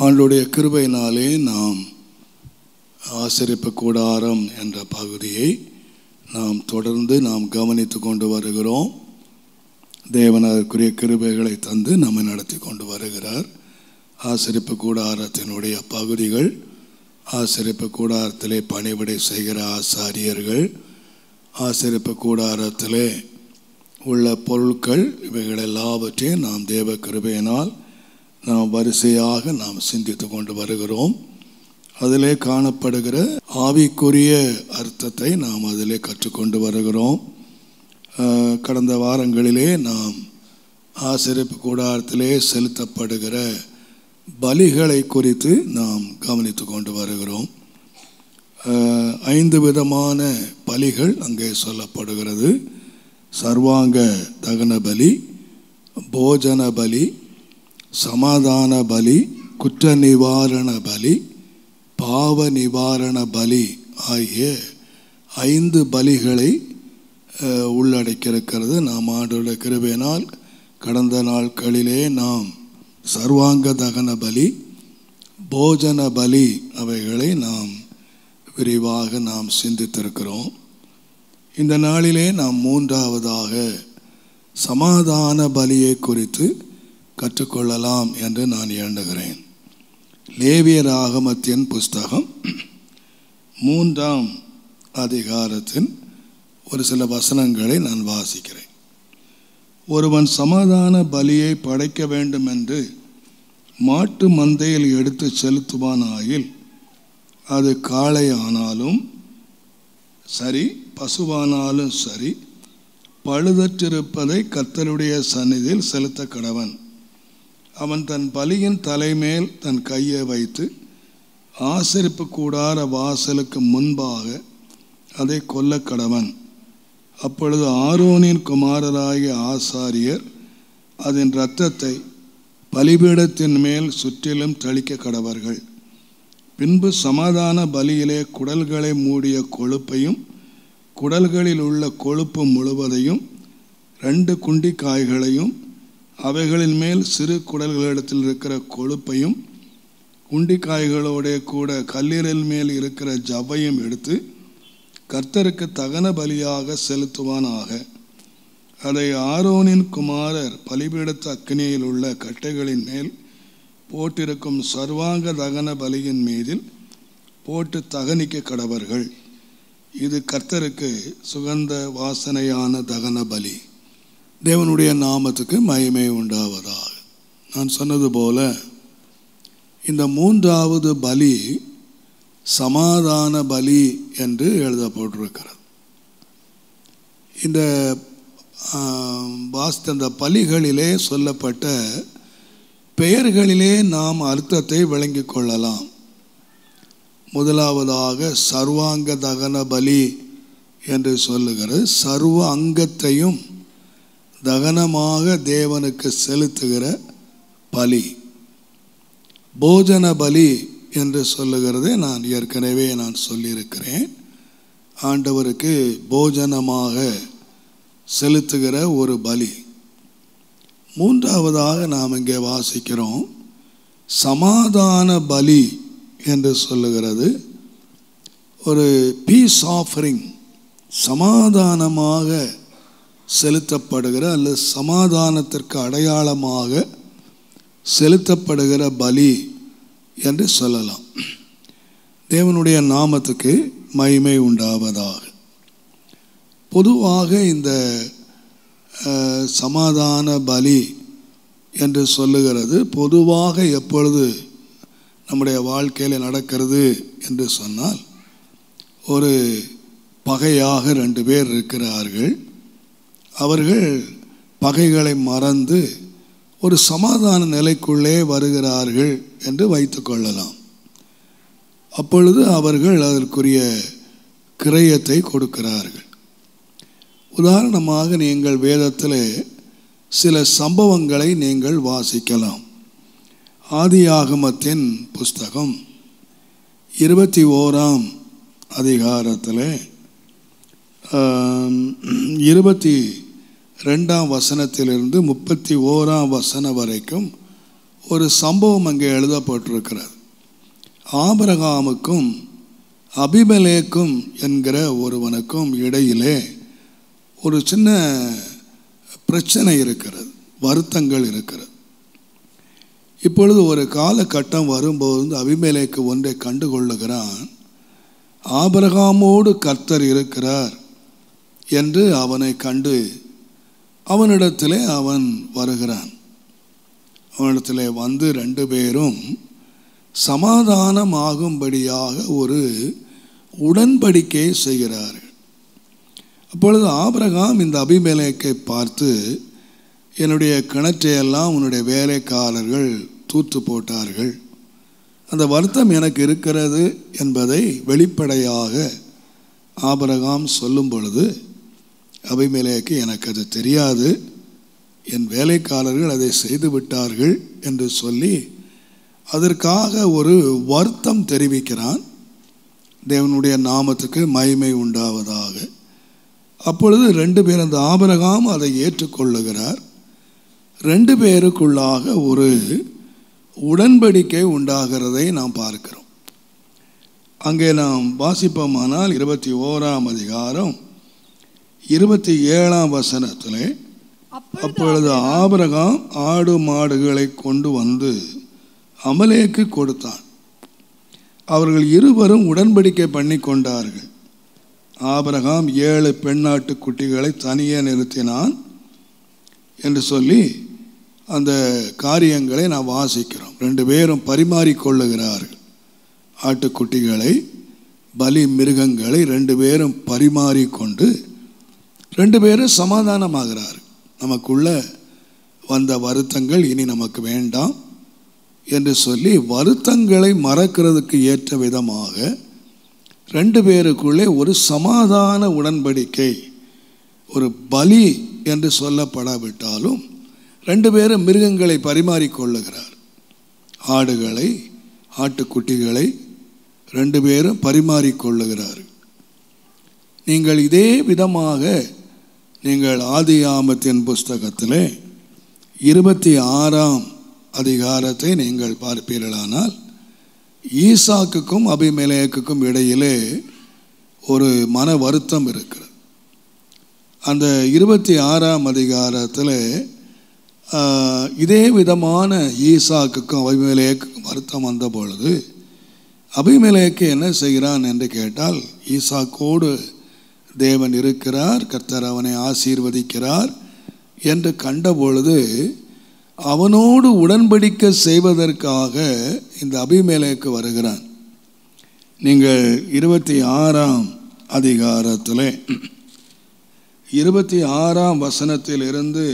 ஆண்டவருடைய கிருபையினாலே நாம் ஆசரிப்பு கூடாரம் என்ற பகுதியை நாம் தொடர்ந்து கவனித்து கொண்டு வருகிறோம். தேவன் அதற்குரிய கிருபைகளை தந்து நம்மை நடத்தி கொண்டு வருகிறார். ஆசரிப்பு கூடாரத்தினுடைய பகுதிகள், ஆசரிப்பு கூடாரத்திலே பணிவிடை செய்கிற ஆசாரியர்கள், ஆசரிப்பு கூடாரத்திலே உள்ள பொருட்கள், இவைகள் எல்லாவற்றையும் நாம் தேவ கிருபையினால் நாம் வரிசையாக சிந்தித்து கொண்டு வருகிறோம். அதிலே காணப்படுகிற ஆவிக்குரிய அர்த்தத்தை நாம் அதிலே கற்றுக்கொண்டு வருகிறோம். கடந்த வாரங்களிலே நாம் ஆசரிப்பு கூடாரத்திலே செலுத்தப்படுகிற பலிகளை குறித்து நாம் கவனித்து கொண்டு வருகிறோம். 5 விதமான பலிகள் அங்கே சொல்லப்படுகிறது. சர்வாங்க தகன பலி, போஜன பலி, சமாதான பலி, குற்ற நிவாரண பலி, பாவ நிவாரண பலி ஆகிய 5 பலிகளை உள்ளடக்கியிருக்கிறது. நாம் ஆண்டவருடைய கிருபையினால் கடந்த நாட்களிலே நாம் சர்வாங்க தகன பலி, போஜன பலி அவைகளை நாம் விரிவாக சிந்தித்திருக்கிறோம். இந்த நாளிலே நாம் 3வதாக சமாதான பலியை குறித்து கற்றுக்கொள்ளலாம் என்று நான் எண்ணுகிறேன். லேவியர் ஆகமத்தின் புஸ்தகம் 3ஆம் அதிகாரத்தின் ஒரு சில வசனங்களை நான் வாசிக்கிறேன். ஒருவன் சமாதான பலியை படைக்க வேண்டும் என்று மாட்டு மந்தையில் எடுத்து செலுத்துவானாயில், அது காளை ஆனாலும் சரி, பசுவானாலும் சரி, பழுதற்றிருப்பதை கர்த்தருடைய சந்நிதியில் செலுத்த கடவன். அவன் தன் பலியின் தலைமேல் தன் கையை வைத்து ஆசரிப்பு கூடார வாசலுக்கு முன்பாக அதை கொல்ல கடவன். அப்பொழுது ஆரோனின் குமாரராகிய ஆசாரியர் அதன் இரத்தத்தை பலிபீடத்தின் மேல் சுற்றிலும் தெளிக்க கடவர்கள். பின்பு சமாதான பலியிலே குடல்களை மூடிய கொழுப்பையும் குடல்களில் உள்ள கொழுப்பு முழுவதையும் 2 குண்டிக்காய்களையும் அவைகளின் மேல் சிறு குடல்களிடத்தில் இருக்கிற கொழுப்பையும் குண்டிக்காய்களோட கூட கல்லீரல் மேல் இருக்கிற ஜவ்வையும் எடுத்து கர்த்தருக்கு தகன பலியாக செலுத்துவானாக. அதை ஆரோனின் குமாரர் பலிபீடத்து அக்கினியில் உள்ள கட்டைகளின் மேல் போட்டிருக்கும் சர்வாங்க தகன பலியின் மீதில் போட்டு தகனிக்க கடவர்கள். இது கர்த்தருக்கு சுகந்த வாசனையான தகன பலி. தேவனுடைய நாமத்துக்கு மகிமை உண்டாவதாக. நான் சொன்னது போல இந்த 3வது பலி சமாதான பலி என்று எழுதப்பட்டிருக்கிறது. இந்த அந்த பலிகளிலே சொல்லப்பட்ட பெயர்களிலே நாம் அர்த்தத்தை விளங்கிக் கொள்ளலாம். முதலாவதாக சர்வாங்க தகன பலி என்று சொல்லுகிறது. சர்வ அங்கத்தையும் தகனமாக தேவனுக்கு செலுத்துகிற பலி. போஜன பலி என்று சொல்லுகிறது. நான் ஏற்கனவே சொல்லியிருக்கிறேன். ஆண்டவருக்கு போஜனமாக செலுத்துகிற ஒரு பலி. 3வதாக நாம் இங்கே வாசிக்கிறோம் சமாதான பலி என்று சொல்லுகிறது. ஒரு பீஸ் ஆஃபரிங், சமாதானமாக செலுத்தப்படுகிற அல்லது சமாதானத்திற்கு அடையாளமாக செலுத்தப்படுகிற பலி என்று சொல்லலாம். தேவனுடைய நாமத்துக்கு மகிமை உண்டாவதாக. பொதுவாக இந்த சமாதான பலி என்று சொல்லுகிறது பொதுவாக எப்பொழுது நம்முடைய வாழ்க்கையில் நடக்கிறது என்று சொன்னால், ஒரு பகையாக 2 பேர் இருக்கிறார்கள். அவர்கள் பகைகளை மறந்து ஒரு சமாதான நிலைக்குள்ளே வருகிறார்கள் என்று வைத்து கொள்ளலாம். அப்பொழுது அவர்கள் அதற்குரிய கிரயத்தை கொடுக்கிறார்கள். உதாரணமாக நீங்கள் வேதத்தில் சில சம்பவங்களை நீங்கள் வாசிக்கலாம். ஆதியாகமத்தின் புஸ்தகம் 21ஆம் அதிகாரத்தில் 22ஆம் வசனத்திலிருந்து 31ஆம் வசனம் வரைக்கும் ஒரு சம்பவம் அங்கே எழுதப்பட்டிருக்கிறது. ஆபிரகாமுக்கும் அபிமெலேக்கும் என்கிற ஒருவனுக்கும் இடையிலே ஒரு சின்ன பிரச்சனை இருக்கிறது, வருத்தங்கள் இருக்கிறது. இப்பொழுது ஒரு காலகட்டம் வரும்போது அபிமெலேக்கு ஒன்றை கண்டுகொள்ளுகிறான். ஆபிரகாமோடு கர்த்தர் இருக்கிறார் என்று அவனை கண்டு அவனிடத்திலே அவன் வருகிறான். அவனிடத்திலே வந்து 2 பேரும் சமாதானமாகும்படியாக ஒரு உடன்படிக்கை செய்கிறார்கள். அப்பொழுது ஆபிரகாம் இந்த அபிமெலேக்கை பார்த்து, என்னுடைய கிணற்றையெல்லாம் உன்னுடைய வேலைக்காரர்கள் தூத்து போட்டார்கள், அந்த வருத்தம் எனக்கு இருக்கிறது என்பதை வெளிப்படையாக ஆபிரகாம் சொல்லும் பொழுது, அபிமெலேக்கு எனக்கு அது தெரியாது, என் வேலைக்காரர்கள் அதை செய்து விட்டார்கள் என்று சொல்லி அதற்காக ஒரு வருத்தம் தெரிவிக்கிறான். தேவனுடைய நாமத்துக்கு மகிமை உண்டாவதாக. அப்பொழுது 2 பேர், அந்த ஆபிரகாம் அதை ஏற்றுக்கொள்ளுகிறார். 2 பேருக்குள்ளாக ஒரு உடன்படிக்கை உண்டாகிறதை நாம் பார்க்கிறோம். அங்கே நாம் வாசிப்போமானால் 21ஆம் அதிகாரம் 27ஆம் வசனத்திலே, அப்பொழுது ஆபிரகாம் ஆடு மாடுகளை கொண்டு வந்து அமலேக்கு கொடுத்தான். அவர்கள் இருவரும் உடன்படிக்கை பண்ணி கொண்டார்கள். ஆபிரகாம் 7 பெண்ணாட்டு குட்டிகளை தனியே நிறுத்தினான் என்று சொல்லி அந்த காரியங்களை நாம் வாசிக்கிறோம். 2 பேரும் பரிமாறிக்கொள்ளுகிறார்கள். ஆட்டுக்குட்டிகளை, பலி மிருகங்களை 2 பேரும் பரிமாறிக்கொண்டு 2 பேரும் சமாதானமாகிறார்கள். நமக்குள்ள வந்த வருத்தங்கள் இனி நமக்கு வேண்டாம் என்று சொல்லி வருத்தங்களை மறக்கிறதுக்கு ஏற்ற விதமாக 2 பேருக்குள்ளே ஒரு சமாதான உடன்படிக்கை, ஒரு பலி என்று சொல்லப்படாவிட்டாலும் 2 பேரும் மிருகங்களை பரிமாறிக்கொள்ளுகிறார். ஆடுகளை, ஆட்டுக்குட்டிகளை 2 பேரும் பரிமாறிக்கொள்ளுகிறார். நீங்கள் இதே விதமாக நீங்கள் ஆதியாகமத்தின் புஸ்தகத்திலே 26ஆம் அதிகாரத்தை நீங்கள் பார்ப்பீர்களானால், ஈசாக்குக்கும் அபிமெலேக்குக்கும் இடையிலே ஒரு மன வருத்தம் இருக்கிறது. அந்த 26ஆம் அதிகாரத்தில் இதே விதமான ஈசாக்குக்கும் அபிமெலேக்குக்கும் வருத்தம் வந்த பொழுது அபிமெலேக்கு என்ன செய்கிறான் என்று கேட்டால், ஈசாக்கோடு தேவன் இருக்கிறார், கர்த்தர் அவனை ஆசீர்வதிக்கிறார் என்று கண்டபொழுது அவனோடு உடன்படிக்கை செய்வதற்காக இந்த அபிமெலேக்கு வருகிறான். நீங்கள் 26ஆம் அதிகாரத்தில் 26ஆம் வசனத்திலிருந்து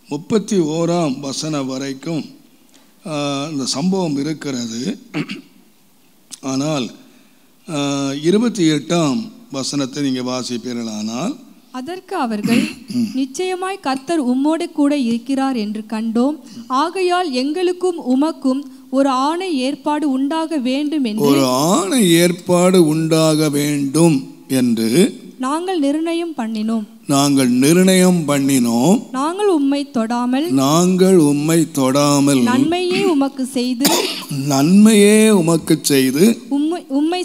31ஆம் வசனம் வரைக்கும் இந்த சம்பவம் இருக்கிறது. ஆனால் 28ஆம் வசனத்தை நீங்கள் வாசிப்பீர்களானால், அதற்கு அவர்கள், நிச்சயமாய் கர்த்தர் உம்மோடு கூட இருக்கிறார் என்று கண்டோம், ஆகையால் எங்களுக்கும் உமக்கும் ஒரு ஆணை ஏற்பாடு உண்டாக வேண்டும் என்று, ஒரு ஆணை ஏற்பாடு உண்டாக வேண்டும் என்று நாங்கள் நிர்ணயம் பண்ணினோம். நாங்கள் உம்மை தொடாமல் நன்மையே உமக்கு செய்து உம்மை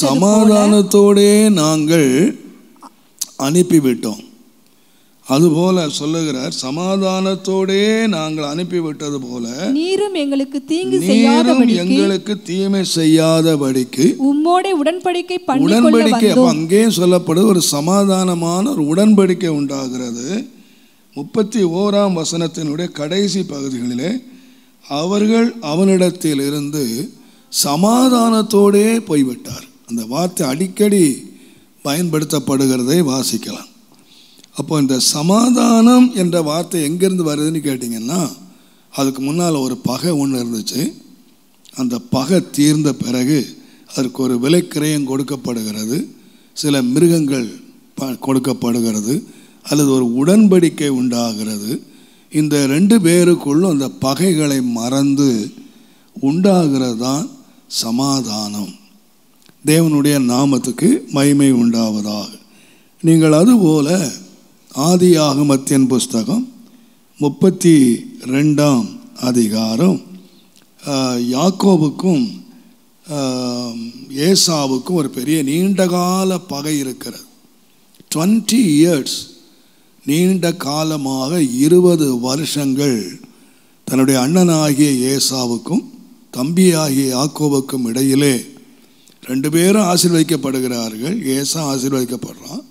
சமாதானத்தோடே நாங்கள் அனுப்பிவிட்டோம். அதுபோல சொல்லுகிறார், சமாதானத்தோடே நாங்கள் அனுப்பிவிட்டது போல நீரும் எங்களுக்கு தீமை செய்யாதபடிக்கு உம்மோட உடன்படிக்கை. அங்கே சொல்லப்படுது, ஒரு சமாதானமான ஒரு உடன்படிக்கை உண்டாகிறது. 31ஆம் வசனத்தினுடைய கடைசி பகுதிகளிலே அவர்கள் அவனிடத்தில் இருந்து சமாதானத்தோடே போய்விட்டார். அந்த வார்த்தை அடிக்கடி பயன்படுத்தப்படுகிறதை வாசிக்கலாம். அப்போ இந்த சமாதானம் என்ற வார்த்தை எங்கேருந்து வருதுன்னு கேட்டிங்கன்னா, அதுக்கு முன்னால் ஒரு பகை ஒன்று இருந்துச்சு. அந்த பகை தீர்ந்த பிறகு அதற்கு ஒரு விலைக்கிரயம் கொடுக்கப்படுகிறது, சில மிருகங்கள் கொடுக்கப்படுகிறது, அல்லது ஒரு உடன்படிக்கை உண்டாகிறது. இந்த 2 பேருக்குள்ளும் அந்த பகைகளை மறந்து உண்டாகிறது தான் சமாதானம். தேவனுடைய நாமத்துக்கு மகிமை உண்டாவதாக. நீங்கள் அதுபோல ஆதியாகமத்தின் புஸ்தகம் 32ஆம் அதிகாரம். யாக்கோபுக்கும் ஏசாவுக்கும் ஒரு பெரிய நீண்டகால பகை இருக்கிறது. 20 years, நீண்ட காலமாக 20 வருஷங்கள் தன்னுடைய அண்ணனாகிய ஏசாவுக்கும் தம்பியாகிய யாக்கோபுக்கும் இடையிலே 2 பேரும் ஆசீர்வதிக்கப்படுகிறார்கள். ஏசா ஆசீர்வதிக்கப்படுறான்,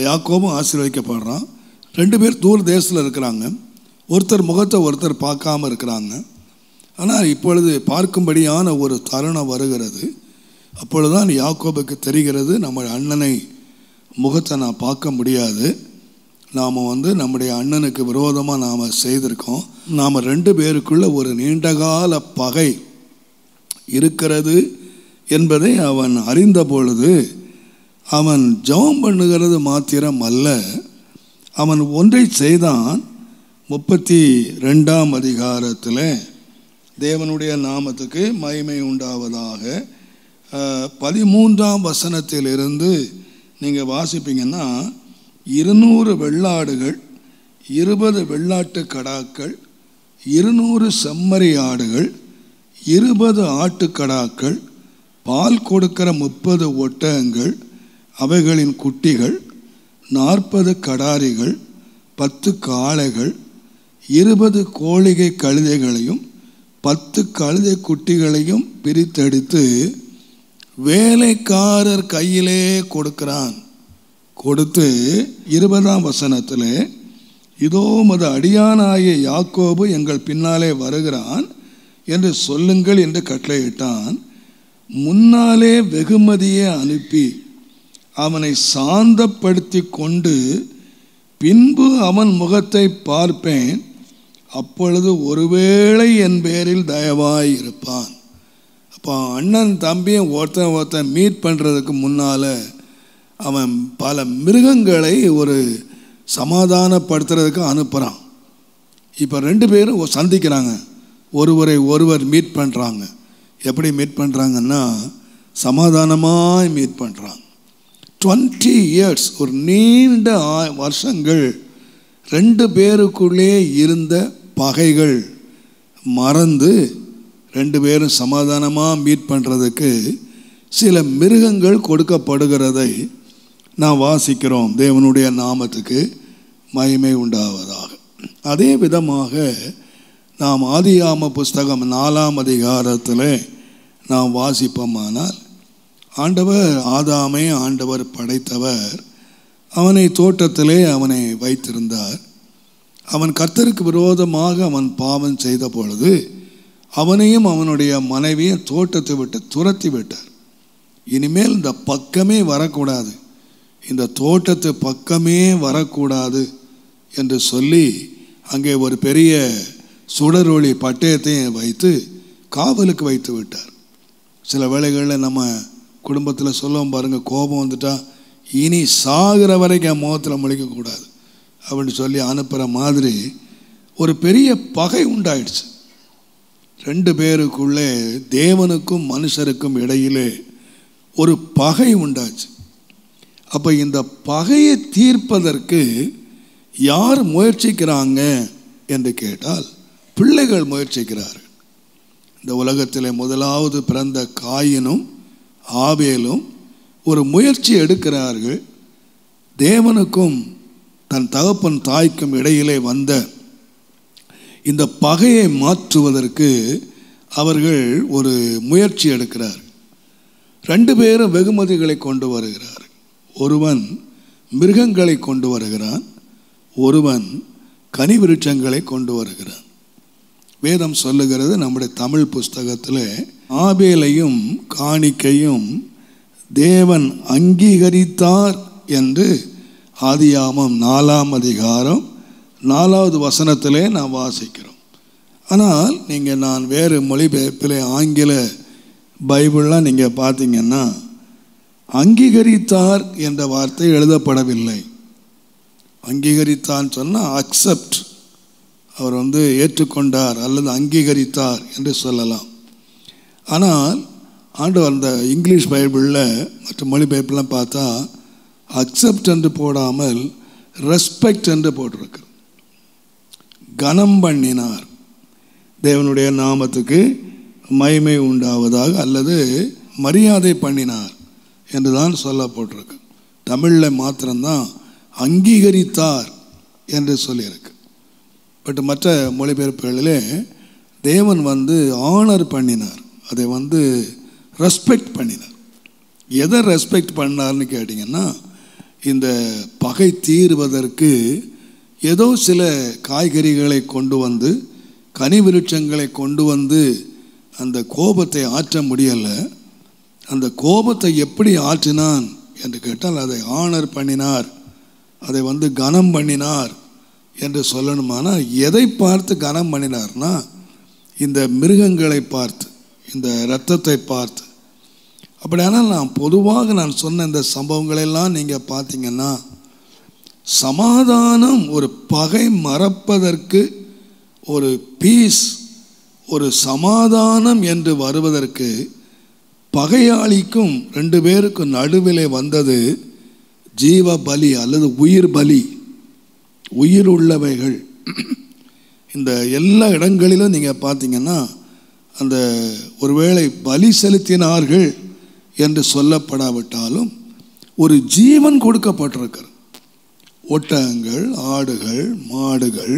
யாக்கோபும் ஆசீர்வதிக்கப்படுறான். 2 பேர் தூர தேசத்தில் இருக்கிறாங்க. ஒருத்தர் முகத்தை ஒருத்தர் பார்க்காம இருக்கிறாங்க. ஆனால் இப்பொழுது பார்க்கும்படியான ஒரு தருணம் வருகிறது. அப்பொழுதுதான் யாக்கோபுக்கு தெரிகிறது, நம்ம அண்ணனை முகத்தை நான் பார்க்க முடியாது, நாம் நம்முடைய அண்ணனுக்கு விரோதமாக நாம் செய்திருக்கோம், நாம் 2 பேருக்குள்ள ஒரு நீண்டகால பகை இருக்கிறது என்பதை அவன் அறிந்த பொழுது அவன் ஜெபம் பண்ணுகிறது மாத்திரம் அல்ல, அவன் ஒன்றை செய்தான். 32ஆம் அதிகாரத்தில் தேவனுடைய நாமத்துக்கு மகிமை உண்டாவதாக 13ஆம் வசனத்திலிருந்து நீங்கள் வாசிப்பீங்கன்னா, 200 வெள்ளாடுகள், 20 வெள்ளாட்டு கடாக்கள், 200 செம்மறி ஆடுகள், 20 ஆட்டுக்கடாக்கள், பால் கொடுக்கிற 30 ஒட்டகங்கள், அவைகளின் குட்டிகள், 40 கடாரிகள், 10 காளைகள், 20 கோழிகை கழுதைகளையும் 10 கழுதை குட்டிகளையும் பிரித்தெடுத்து வேலைக்காரர் கையிலே கொடுக்கிறான். கொடுத்து 20ஆம் வசனத்தில், இதோ உமது அடியானாகிய யாக்கோபு எங்கள் பின்னாலே வருகிறான் என்று சொல்லுங்கள் என்று கட்டளையிட்டான். முன்னாலே வெகுமதியை அனுப்பி அவனை சாந்தப்படுத்தி கொண்டு பின்பு அவன் முகத்தை பார்ப்பேன், அப்பொழுது ஒருவேளை என் பேரில் தயவாய் இருப்பான். அப்போ அண்ணன் தம்பியும் ஒருத்தன் மீட் பண்ணுறதுக்கு முன்னால் அவன் பல மிருகங்களை ஒரு சமாதானப்படுத்துறதுக்கு அனுப்புகிறான். இப்போ 2 பேரும் சந்திக்கிறாங்க, ஒருவர் மீட் பண்ணுறாங்க. எப்படி மீட் பண்ணுறாங்கன்னா, சமாதானமாக மீட் பண்ணுறாங்க. 20 years, ஒரு நீண்ட வருஷங்கள் 2 பேருக்குள்ளே இருந்த பகைகள் மறந்து 2 பேரும் சமாதானமாக மீட் பண்ணுறதுக்கு சில மிருகங்கள் கொடுக்கப்படுகிறதை நாம் வாசிக்கிறோம். தேவனுடைய நாமத்துக்கு மகிமை உண்டாவதாக. அதே விதமாக நாம் ஆதியாம புஸ்தகம் 4ஆம் அதிகாரத்தில் நாம் வாசிப்போமானால், ஆண்டவர் ஆதாமை ஆண்டவர் படைத்தவர், அவனை தோட்டத்திலே அவனை வைத்திருந்தார். அவன் கர்த்தருக்கு விரோதமாக அவன் பாவம் செய்த பொழுது அவனையும் அவனுடைய மனைவியும் தோட்டத்தை விட்டு துரத்தி விட்டார். இனிமேல் இந்த பக்கமே வரக்கூடாது, இந்த தோட்டத்து பக்கமே வரக்கூடாது என்று சொல்லி அங்கே ஒரு பெரிய சுடரொளி பட்டயத்தையும் வைத்து காவலுக்கு வைத்து விட்டார். சில வேளைகளில் நம்ம குடும்பத்தில் சொல்லுவோம் பாருங்கள், கோபம் வந்துட்டா இனி சாகிற வரைக்கும் என் முகத்தில் முழிக்கக்கூடாது அப்படின்னு சொல்லி அனுப்புகிற மாதிரி ஒரு பெரிய பகை உண்டாயிடுச்சு. 2 பேருக்குள்ளே, தேவனுக்கும் மனுஷருக்கும் இடையிலே ஒரு பகை உண்டாச்சு. அப்போ இந்த பகையை தீர்ப்பதற்கு யார் முயற்சிக்கிறாங்க என்று கேட்டால், பிள்ளைகள் முயற்சிக்கிறார்கள். இந்த உலகத்தில் முதலாவது பிறந்த காயினும் ஆபேலும் ஒரு முயற்சி எடுக்கிறார்கள். தேவனுக்கும் தன் தகப்பன் தாய்க்கும் இடையிலே வந்த இந்த பகையை மாற்றுவதற்கு அவர்கள் ஒரு முயற்சி எடுக்கிறார்கள். 2 பேரும் வெகுமதிகளை கொண்டு வருகிறார்கள். ஒருவன் மிருகங்களை கொண்டு வருகிறான், ஒருவன் கனி விருட்சங்களை கொண்டு வருகிறான். வேதம் சொல்லுகிறது, நம்முடைய தமிழ் புஸ்தகத்தில், ஆபேலையும் காணிக்கையும் தேவன் அங்கீகரித்தார் என்று ஆதியாமம் 4ஆம் அதிகாரம் 4வது வசனத்திலே நாம் வாசிக்கிறோம். ஆனால் நீங்கள் நான் வேறு மொழிபெயர்ப்பில் ஆங்கில பைபிள்லாம் நீங்கள் பார்த்தீங்கன்னா, அங்கீகரித்தார் என்ற வார்த்தை எழுதப்படவில்லை. அங்கீகரித்தான்னு சொன்னால் அக்செப்ட், அவர் ஏற்றுக்கொண்டார் அல்லது அங்கீகரித்தார் என்று சொல்லலாம். ஆனால் ஆண்டவர் அந்த இங்கிலீஷ் பைபிளில் மற்ற மொழிபெயர்ப்புலாம் பார்த்தா அக்செப்ட் என்று போடாமல் ரெஸ்பெக்ட் என்று போட்டிருக்கு. கனம் பண்ணினார், தேவனுடைய நாமத்துக்கு மகிமை உண்டாவதாக, அல்லது மரியாதை பண்ணினார் என்று தான் சொல்லப்பட்டிருக்கு. தமிழில் மாத்திரம்தான் அங்கீகரித்தார் என்று சொல்லியிருக்கு. பட் மற்ற மொழிபெயர்ப்புகளிலே தேவன் ஆனர் பண்ணினார், அதை ரெஸ்பெக்ட் பண்ணினார். எதை ரெஸ்பெக்ட் பண்ணார்னு கேட்டிங்கன்னா, இந்த பகை தீர்வதற்கு ஏதோ சில காய்கறிகளை கொண்டு வந்து, கனி விருட்சங்களை கொண்டு வந்து அந்த கோபத்தை ஆற்ற முடியலை. அந்த கோபத்தை எப்படி ஆற்றினான் என்று கேட்டால், அதை ஆனர் பண்ணினார், அதை கனம் பண்ணினார் என்று சொல்லணுமானால், எதை பார்த்து கனம் பண்ணினார்னா, இந்த மிருகங்களை பார்த்து, இந்த இரத்தத்தை பார்த்து. அப்படியானால் நான் சொன்ன இந்த சம்பவங்களெல்லாம் நீங்கள் பார்த்தீங்கன்னா, சமாதானம், ஒரு பகை மறப்பதற்கு, ஒரு பீஸ், ஒரு சமாதானம் என்று வருவதற்கு பகையாளிக்கும் 2 பேருக்கும் நடுவிலே வந்தது ஜீவ பலி அல்லது உயிர் பலி. உயிர் உள்ளவைகள் இந்த எல்லா இடங்களிலும் நீங்கள் பார்த்தீங்கன்னா, அந்த ஒருவேளை பலி செலுத்தினார்கள் என்று சொல்லப்படாவிட்டாலும் ஒரு ஜீவன் கொடுக்கப்பட்டிருக்கிறது. ஒட்டகங்கள், ஆடுகள், மாடுகள்,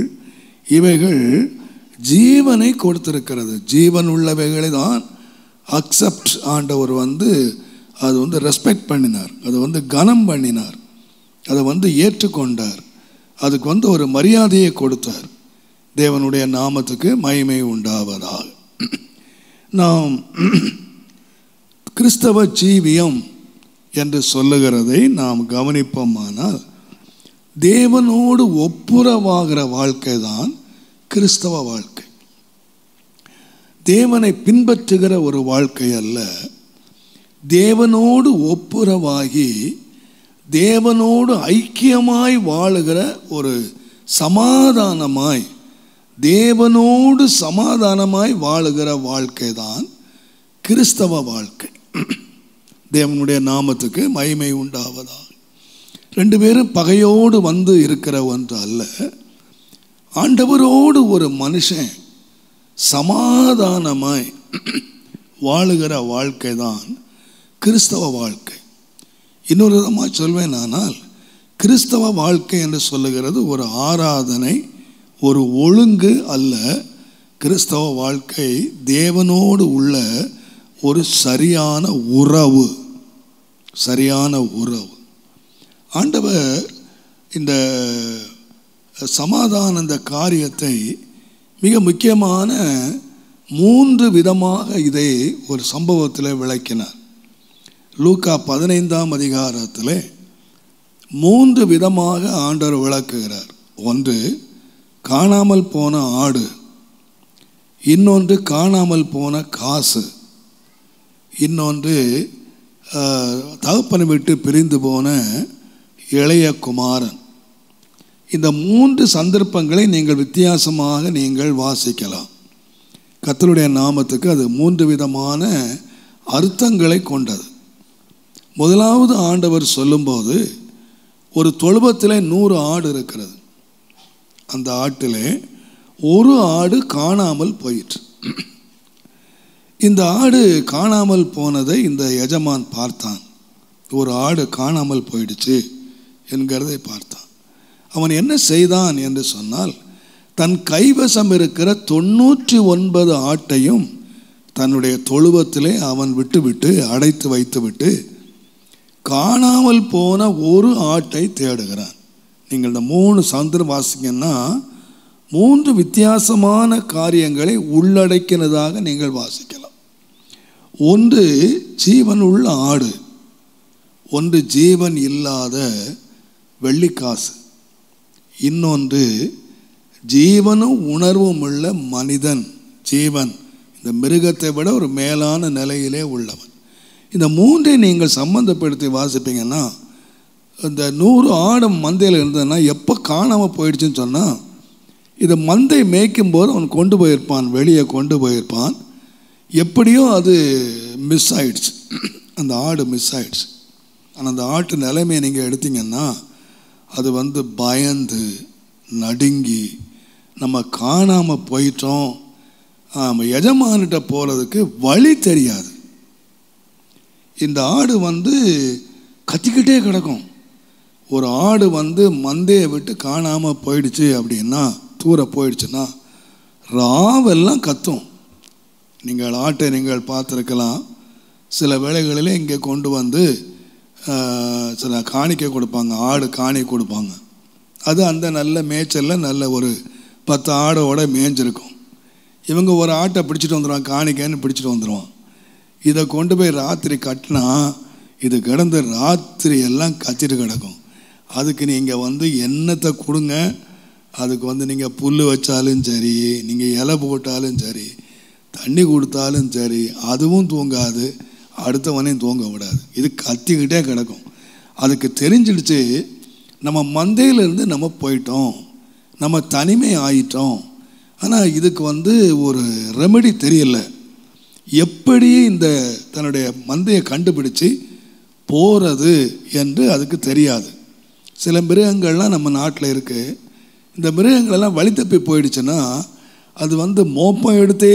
இவைகள் ஜீவனை கொடுத்திருக்கிறது. ஜீவன் உள்ளவைகளை தான் அக்செப்ட் ஆண்டவர் அது ரெஸ்பெக்ட் பண்ணினார், அது கனம் பண்ணினார், அதை ஏற்றுக்கொண்டார், அதுக்கு ஒரு மரியாதையை கொடுத்தார். தேவனுடைய நாமத்துக்கு மகிமை உண்டாவதாக. நாம் கிறிஸ்தவ ஜீவியம் என்று சொல்லுகிறதை நாம் கவனிப்போமானால், தேவனோடு ஒப்புரவாகிற வாழ்க்கை தான் கிறிஸ்தவ வாழ்க்கை. தேவனை பின்பற்றுகிற ஒரு வாழ்க்கை அல்ல. தேவனோடு ஒப்புரவாகி தேவனோடு ஐக்கியமாய் வாழுகிற ஒரு சமாதானமாய், தேவனோடு சமாதானமாய் வாழுகிற வாழ்க்கை தான் கிறிஸ்தவ வாழ்க்கை. தேவனுடைய நாமத்துக்கு மகிமை உண்டாவதாக. 2 பேரும் பகையோடு இருக்கிற ஒன்று அல்ல. ஆண்டவரோடு ஒரு மனுஷன் சமாதானமாய் வாழுகிற வாழ்க்கை தான் கிறிஸ்தவ வாழ்க்கை. இன்னொரு விதமாக சொல்வேன், ஆனால் கிறிஸ்தவ வாழ்க்கை என்று சொல்லுகிறது ஒரு ஆராதனை, ஒரு ஒழுங்கு அல்ல. கிறிஸ்தவ வாழ்க்கை தேவனோடு உள்ள ஒரு சரியான உறவு, சரியான உறவு. ஆண்டவர் இந்த சமாதான இந்த காரியத்தை மிக முக்கியமான 3 விதமாக இதை ஒரு சம்பவத்தில் விளக்கினார். லூக்கா 15ஆம் அதிகாரத்தில் 3 விதமாக ஆண்டவர் விளக்குகிறார். ஒன்று காணாமல் போன ஆடு, இன்னொன்று காணாமல் போன காசு, இன்னொன்று தகப்பனை விட்டு பிரிந்து போன இளைய குமாரன். இந்த 3 சந்தர்ப்பங்களை நீங்கள் வித்தியாசமாக நீங்கள் வாசிக்கலாம். கர்த்தருடைய நாமத்துக்கு அது 3 விதமான அர்த்தங்களை கொண்டது. முதலாவது ஆண்டவர் சொல்லும்போது, ஒரு தொழுவத்தில் 100 ஆடு இருக்கிறது. அந்த ஆட்டில் ஒரு ஆடு காணாமல் போயிற்று. இந்த ஆடு காணாமல் போனதை இந்த எஜமான் பார்த்தான். ஒரு ஆடு காணாமல் போயிடுச்சு என்கிறதை பார்த்தான். அவன் என்ன செய்தான் என்று சொன்னால், தன் கைவசம் இருக்கிற 99 ஆட்டையும் தன்னுடைய தொழுவத்திலே அவன் விட்டு அடைத்து வைத்துவிட்டு காணாமல் போன ஒரு ஆட்டை தேடுகிறான். நீங்கள் இந்த 3 சந்தர்ப்பம் வாசிங்கன்னா 3 வித்தியாசமான காரியங்களை உள்ளடக்கினதாக நீங்கள் வாசிக்கலாம். ஒன்று ஜீவன் உள்ள ஆடு, ஒன்று ஜீவன் இல்லாத வெள்ளிக்காசு, இன்னொன்று ஜீவனும் உணர்வும் உள்ள மனிதன், ஜீவன், இந்த மிருகத்தை விட ஒரு மேலான நிலையிலே உள்ளவன். இந்த 3ஐ நீங்கள் சம்பந்தப்படுத்தி வாசிப்பீங்கன்னா, இந்த 100 ஆடு மந்தையில் இருந்ததுன்னா எப்போ காணாமல் போயிடுச்சுன்னு சொன்னால், இதை மந்தை மேய்க்கும் போது அவன் கொண்டு போயிருப்பான், வெளியே கொண்டு போயிருப்பான். எப்படியோ அது மிஸ் ஆயிடுச்சு, அந்த ஆடு மிஸ் ஆயிடுச்சு. ஆனால் அந்த ஆட்டு நிலைமையை நீங்கள் எடுத்தீங்கன்னா, அது பயந்து நடுங்கி நம்ம காணாமல் போயிட்டோம் ஆமாம், எஜமானிட்ட போகிறதுக்கு வழி தெரியாது. இந்த ஆடு கத்திக்கிட்டே கிடக்கும். ஒரு ஆடு மந்தையை விட்டு காணாமல் போயிடுச்சு அப்படின்னா, தூர போயிடுச்சுன்னா ராவெல்லாம் கத்தும். நீங்கள் ஆட்டை நீங்கள் பார்த்துருக்கலாம். சில வேளைகளிலே இங்கே கொண்டு சில காணிக்கை கொடுப்பாங்க, ஆடு காணி கொடுப்பாங்க. அது அந்த நல்ல மேய்ச்சலில் நல்ல ஒரு 10 ஆடோட மேய்ஞ்சிருக்கும். இவங்க ஒரு ஆட்டை பிடிச்சிட்டு வந்துடுவாங்க, காணிக்கைன்னு பிடிச்சிட்டு வந்துடுவான். இதை கொண்டு போய் ராத்திரி கட்டினா இது கிடந்து ராத்திரி எல்லாம் கத்திட்டு கிடக்கும். அதுக்கு நீங்கள் எண்ணத்தை கொடுங்க. அதுக்கு நீங்கள் புல் வச்சாலும் சரி, நீங்கள் இலை போட்டாலும் சரி, தண்ணி கொடுத்தாலும் சரி, அதுவும் தூங்காது, அடுத்தவனையும் தூங்க விடாது. இது கத்திக்கிட்டே கிடக்கும். அதுக்கு தெரிஞ்சிடுச்சு நம்ம மந்தையிலேருந்து நம்ம போயிட்டோம், நம்ம தனிமை ஆயிட்டோம். ஆனால் இதுக்கு ஒரு ரெமெடி தெரியல. எப்படி இந்த தன்னுடைய மந்தையை கண்டுபிடிச்சி போகிறது என்று அதுக்கு தெரியாது. சில மிருகங்கள்லாம் நம்ம நாட்டில் இருக்குது. இந்த மிருகங்களெல்லாம் வழி தப்பி போயிடுச்சுன்னா அது மோப்பம் எடுத்தே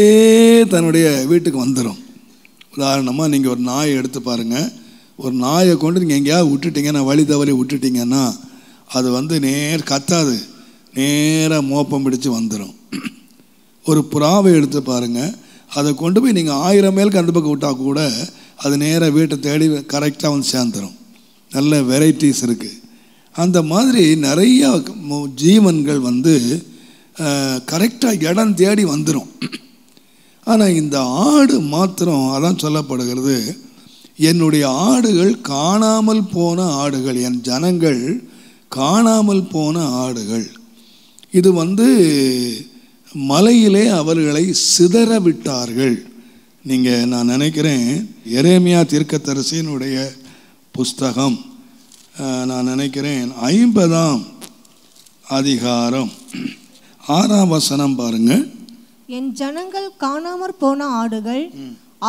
தன்னுடைய வீட்டுக்கு வந்துடும். உதாரணமாக நீங்கள் ஒரு நாயை எடுத்து பாருங்கள். ஒரு நாயை கொண்டு நீங்கள் எங்கேயாவது விட்டுட்டீங்கன்னா, வழி தவறி விட்டுட்டிங்கன்னா, அது கத்தாது, நேராக மோப்பம் பிடிச்சு வந்துடும். ஒரு புறாவை எடுத்து பாருங்கள். அதை கொண்டு போய் நீங்கள் 1000 மைலுக்கு அந்த பக்கம் விட்டால் கூட அது நேராக வீட்டை தேடி கரெக்டாக சேர்ந்துடும். நல்ல வெரைட்டிஸ் இருக்குது. அந்த மாதிரி நிறையா ஜீவன்கள் கரெக்டாக இடம் தேடி வந்துடும். ஆனால் இந்த ஆடு மாத்திரம், அதான் சொல்லப்படுகிறது, என்னுடைய ஆடுகள் காணாமல் போன ஆடுகள், என் ஜனங்கள் காணாமல் போன ஆடுகள். இது மலையிலே அவர்களை சிதற விட்டார்கள். நான் நினைக்கிறேன் எரேமியா தீர்க்கதரிசியினுடைய புஸ்தகம், நான் நினைக்கிறேன் 50ஆம் அதிகாரம் 6ஆம் வசனம் பாருங்கள். என் ஜனங்கள் காணாமற் போன ஆடுகள்,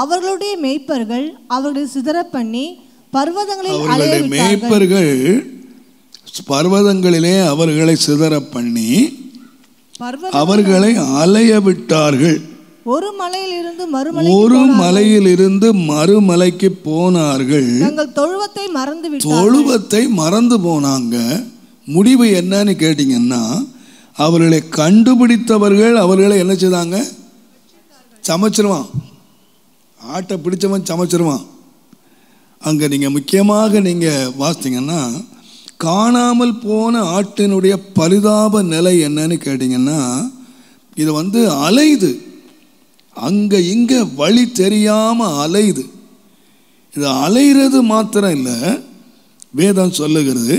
அவர்களுடைய மேய்ப்பர்கள் அவர்களை சிதற பண்ணி அவர்களுடைய மேய்ப்பர்கள் பர்வதங்களிலே அவர்களை சிதற பண்ணி அவர்களை அலைய விட்டார்கள். ஒரு மலையிலிருந்து மறுமலைக்கு போனார்கள். தொழுவத்தை மறந்து போனாங்க. முடிவு என்னன்னு கேட்டீங்கன்னா, அவர்களை கண்டுபிடித்தவர்கள் அவர்களை என்ன செய்தாங்க? சமைச்சிருவான். ஆட்டை பிடிச்சவன் சமைச்சிருவான். அங்கே நீங்கள் முக்கியமாக நீங்கள் வாசித்தீங்கன்னா, காணாமல் போன ஆட்டினுடைய பரிதாப நிலை என்னன்னு கேட்டிங்கன்னா, இது அலையுது, அங்கே இங்கே வழி தெரியாமல் அலையுது. இது அலைகிறது மாத்திரம் இல்லை, வேதம் சொல்லுகிறது,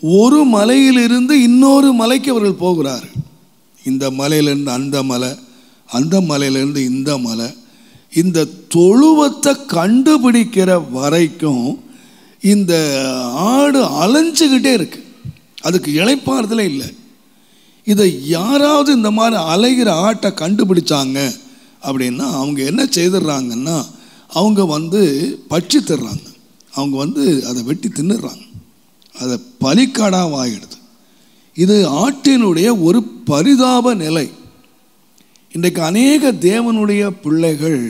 ஒரு மலையிலிருந்து இன்னொரு மலைக்கு அவர்கள் போகிறார்கள். இந்த மலையிலிருந்து அந்த மலை, அந்த மலையிலிருந்து இந்த மலை. இந்த தொழுவத்தை கண்டுபிடிக்கிற வரைக்கும் இந்த ஆடு அலைஞ்சுக்கிட்டே இருக்கு. அதுக்கு இளைப்பாறுதலே இல்லை. இதை யாராவது இந்த மாதிரி அலைகிற ஆட்டை கண்டுபிடிச்சாங்க அப்படின்னா அவங்க என்ன செய்துடுறாங்கன்னா, அவங்க பட்சித்துடுறாங்க. அவங்க அதை வெட்டி தின்னுடுறாங்க. அதை பலிக்காடாக ஆகிடுது. இது ஆட்டினுடைய ஒரு பரிதாப நிலை. இன்றைக்கு அநேக தேவனுடைய பிள்ளைகள்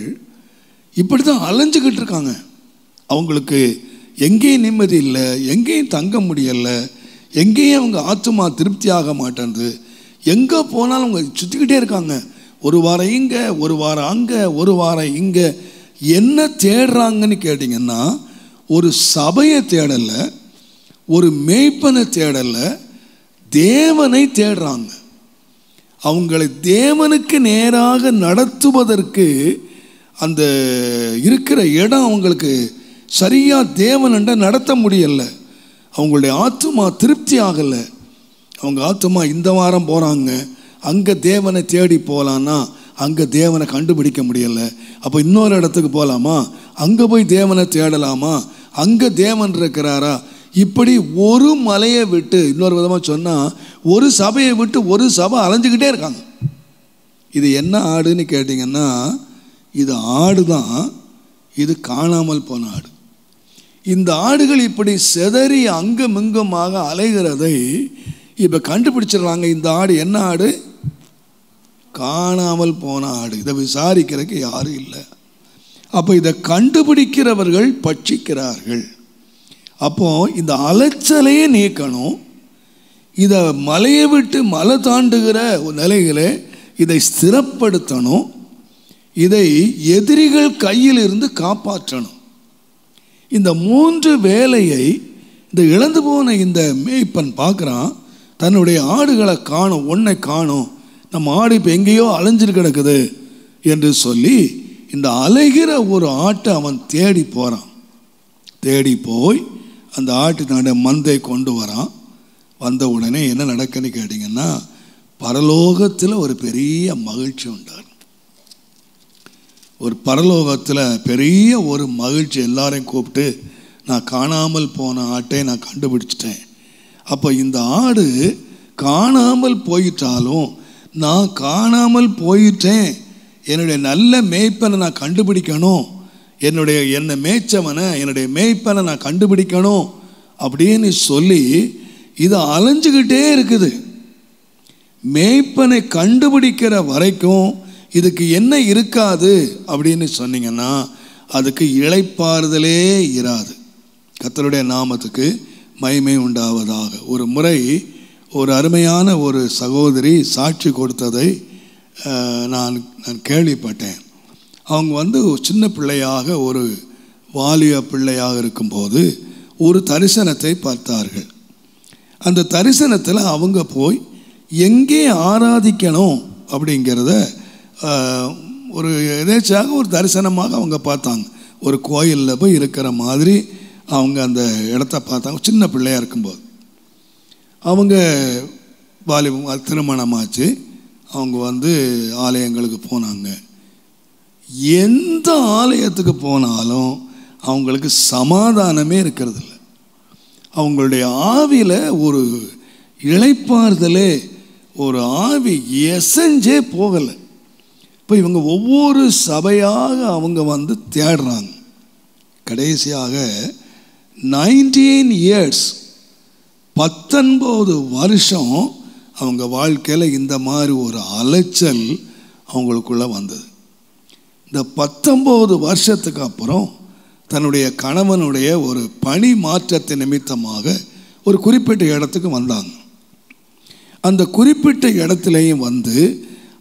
இப்படி தான் அலைஞ்சுக்கிட்டு இருக்காங்க. அவங்களுக்கு எங்கேயும் நிம்மதி இல்லை, எங்கேயும் தங்க முடியலை, எங்கேயும் அவங்க ஆத்துமா திருப்தி ஆக மாட்டேன்து. எங்கே போனாலும் அவங்க சுற்றிக்கிட்டே இருக்காங்க. ஒரு வாரம் இங்கே, ஒரு வாரம் அங்கே, ஒரு வாரம் இங்கே. என்ன தேடுறாங்கன்னு கேட்டிங்கன்னா, ஒரு சபையை தேடலை, ஒரு மேய்ப்பனை தேடலை, தேவனை தேடுறாங்க. அவங்களை தேவனுக்கு நேராக நடத்துவதற்கு அந்த இருக்கிற இடம் அவங்களுக்கு சரியாக தேவனண்ட நடத்த முடியலை. அவங்களுடைய ஆத்துமா திருப்தி ஆகலை. அவங்க ஆத்துமா இந்த வாரம் போகிறாங்க, அங்கே தேவனை தேடி போகலான்னா அங்கே தேவனை கண்டுபிடிக்க முடியலை. அப்போ இன்னொரு இடத்துக்கு போகலாமா, அங்கே போய் தேவனை தேடலாமா, அங்கே தேவன் இருக்கிறாரா. இப்படி ஒரு மலையை விட்டு, இன்னொரு விதமாக சொன்னால் ஒரு சபையை விட்டு ஒரு சபை அலைஞ்சிக்கிட்டே இருக்காங்க. இது என்ன ஆடுன்னு கேட்டிங்கன்னா, இது ஆடு தான். இது காணாமல் போன ஆடு. இந்த ஆடுகள் இப்படி செதறி அங்கும் இங்குமாக அலைகிறதை இப்போ கண்டுபிடிச்சிடறாங்க. இந்த ஆடு என்ன ஆடு? காணாமல் போன ஆடு. இதை விசாரிக்கிறதுக்கு யாரும் இல்லை. அப்போ இதை கண்டுபிடிக்கிறவர்கள் பட்சிக்கிறார்கள். அப்போ இந்த அலைச்சலையே நீக்கணும். இதை மலையை விட்டு மலை தாண்டுகிற நிலைகளை இதை ஸ்திரப்படுத்தணும். இதை எதிரிகள் கையில் இருந்து காப்பாற்றணும். இந்த 3 வேலையை இந்த இழந்து போன இந்த மேய்ப்பன் பார்க்குறான். தன்னுடைய ஆடுகளை காணும், ஒன்றை காணும், நம்ம ஆடு இப்போ எங்கேயோ அலைஞ்சிட்டு கிடக்குது என்று சொல்லி இந்த அலைகிற ஒரு ஆட்டை அவன் தேடி போகிறான். தேடி போய் அந்த ஆட்டினுடைய மந்தை கொண்டு வரான். வந்த உடனே என்ன நடக்குன்னு கேட்டிங்கன்னா, பரலோகத்தில் ஒரு பெரிய மகிழ்ச்சி உண்டார். ஒரு பரலோகத்தில் பெரிய ஒரு மகிழ்ச்சி. எல்லாரையும் கூப்பிட்டு, நான் காணாமல் போன ஆட்டை நான் கண்டுபிடிச்சிட்டேன். அப்போ இந்த ஆடு காணாமல் போயிட்டாலும் நான் காணாமல் போயிட்டேன், என்னுடைய நல்ல மேய்ப்பனை நான் கண்டுபிடிக்கணும், என்னை மேய்ச்சவனை என்னுடைய மேய்ப்பனை நான் கண்டுபிடிக்கணும் அப்படின்னு சொல்லி இது அலைஞ்சுக்கிட்டே இருக்குது. மேய்ப்பனை கண்டுபிடிக்கிற வரைக்கும் இதுக்கு என்ன இருக்காது அப்படின்னு சொன்னீங்கன்னா, அதுக்கு இளைப்பாறுதலே இராது. கர்த்தருடைய நாமத்துக்கு மகிமை உண்டாவதாக. ஒரு முறை ஒரு அருமையான ஒரு சகோதரி சாட்சி கொடுத்ததை நான் கேள்விப்பட்டேன். அவங்க சின்ன பிள்ளையாக, ஒரு வாலிய பிள்ளையாக இருக்கும்போது ஒரு தரிசனத்தை பார்த்தார்கள். அந்த தரிசனத்தில் அவங்க போய் எங்கே ஆராதிக்கணும் அப்படிங்கிறத ஒரு எதேச்சாக ஒரு தரிசனமாக அவங்க பார்த்தாங்க. ஒரு கோயிலில் போய் இருக்கிற மாதிரி அவங்க அந்த இடத்த பார்த்தாங்க. சின்ன பிள்ளையாக இருக்கும்போது அவங்க திருமணமாச்சு. அவங்க ஆலயங்களுக்கு போனாங்க. எந்த ஆலயத்துக்கு போனாலும் அவங்களுக்கு சமாதானமே இருக்கிறது இல்லை. அவங்களுடைய ஆவியில் ஒரு இளைப்பாறுதலே, ஒரு ஆவி எசஞ்சே போகலை. இப்போ இவங்க ஒவ்வொரு சபையாக அவங்க தேடுறாங்க. கடைசியாக 19 years 19 வருஷம் அவங்க வாழ்க்கையில் இந்த மாதிரி ஒரு அலைச்சல் அவங்களுக்குள்ள வந்தது. இந்த 19 வருஷத்துக்கு அப்புறம் தன்னுடைய கணவனுடைய ஒரு பணி மாற்றத்தை நிமித்தமாக ஒரு குறிப்பிட்ட இடத்துக்கு வந்தாங்க. அந்த குறிப்பிட்ட இடத்துலையும்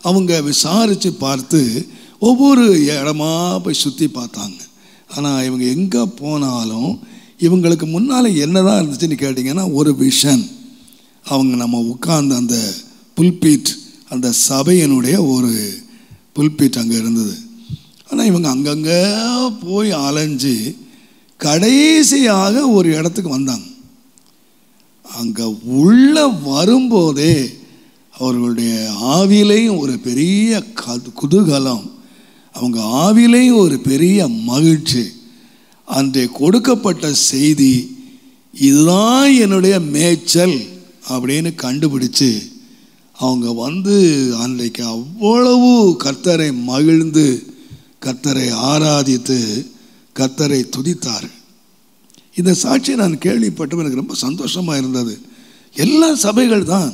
அவங்க விசாரித்து பார்த்து ஒவ்வொரு இடமா போய் சுற்றி பார்த்தாங்க. ஆனால் இவங்க எங்கே போனாலும் இவங்களுக்கு முன்னால் என்ன தான் இருந்துச்சுன்னு கேட்டிங்கன்னா, ஒரு விஷன். அவங்க நம்ம உட்கார்ந்து அந்த புல்பீட், அந்த சபையினுடைய ஒரு புல்பீட் அங்கே இருந்தது. ஆனால் இவங்க அங்கங்கே போய் அலைஞ்சு கடைசியாக ஒரு இடத்துக்கு வந்தாங்க. அங்கே உள்ள வரும்போதே அவர்களுடைய ஆவிலையும் ஒரு பெரிய குதூகலம், அவங்க ஆவிலையும் ஒரு பெரிய மகிழ்ச்சி. அன்றை கொடுக்கப்பட்ட செய்தி, இதுதான் என்னுடைய மேய்ச்சல் அப்படின்னு கண்டுபிடிச்சு அவங்க அன்றைக்கு அவ்வளவு கர்த்தரை மகிழ்ந்து, கர்த்தரை ஆராதித்து, கர்த்தரை துதித்தார். இந்த சாட்சியை நான் கேள்விப்பட்டு எனக்கு ரொம்ப சந்தோஷமாக இருந்தது. எல்லா சபைகள் தான்,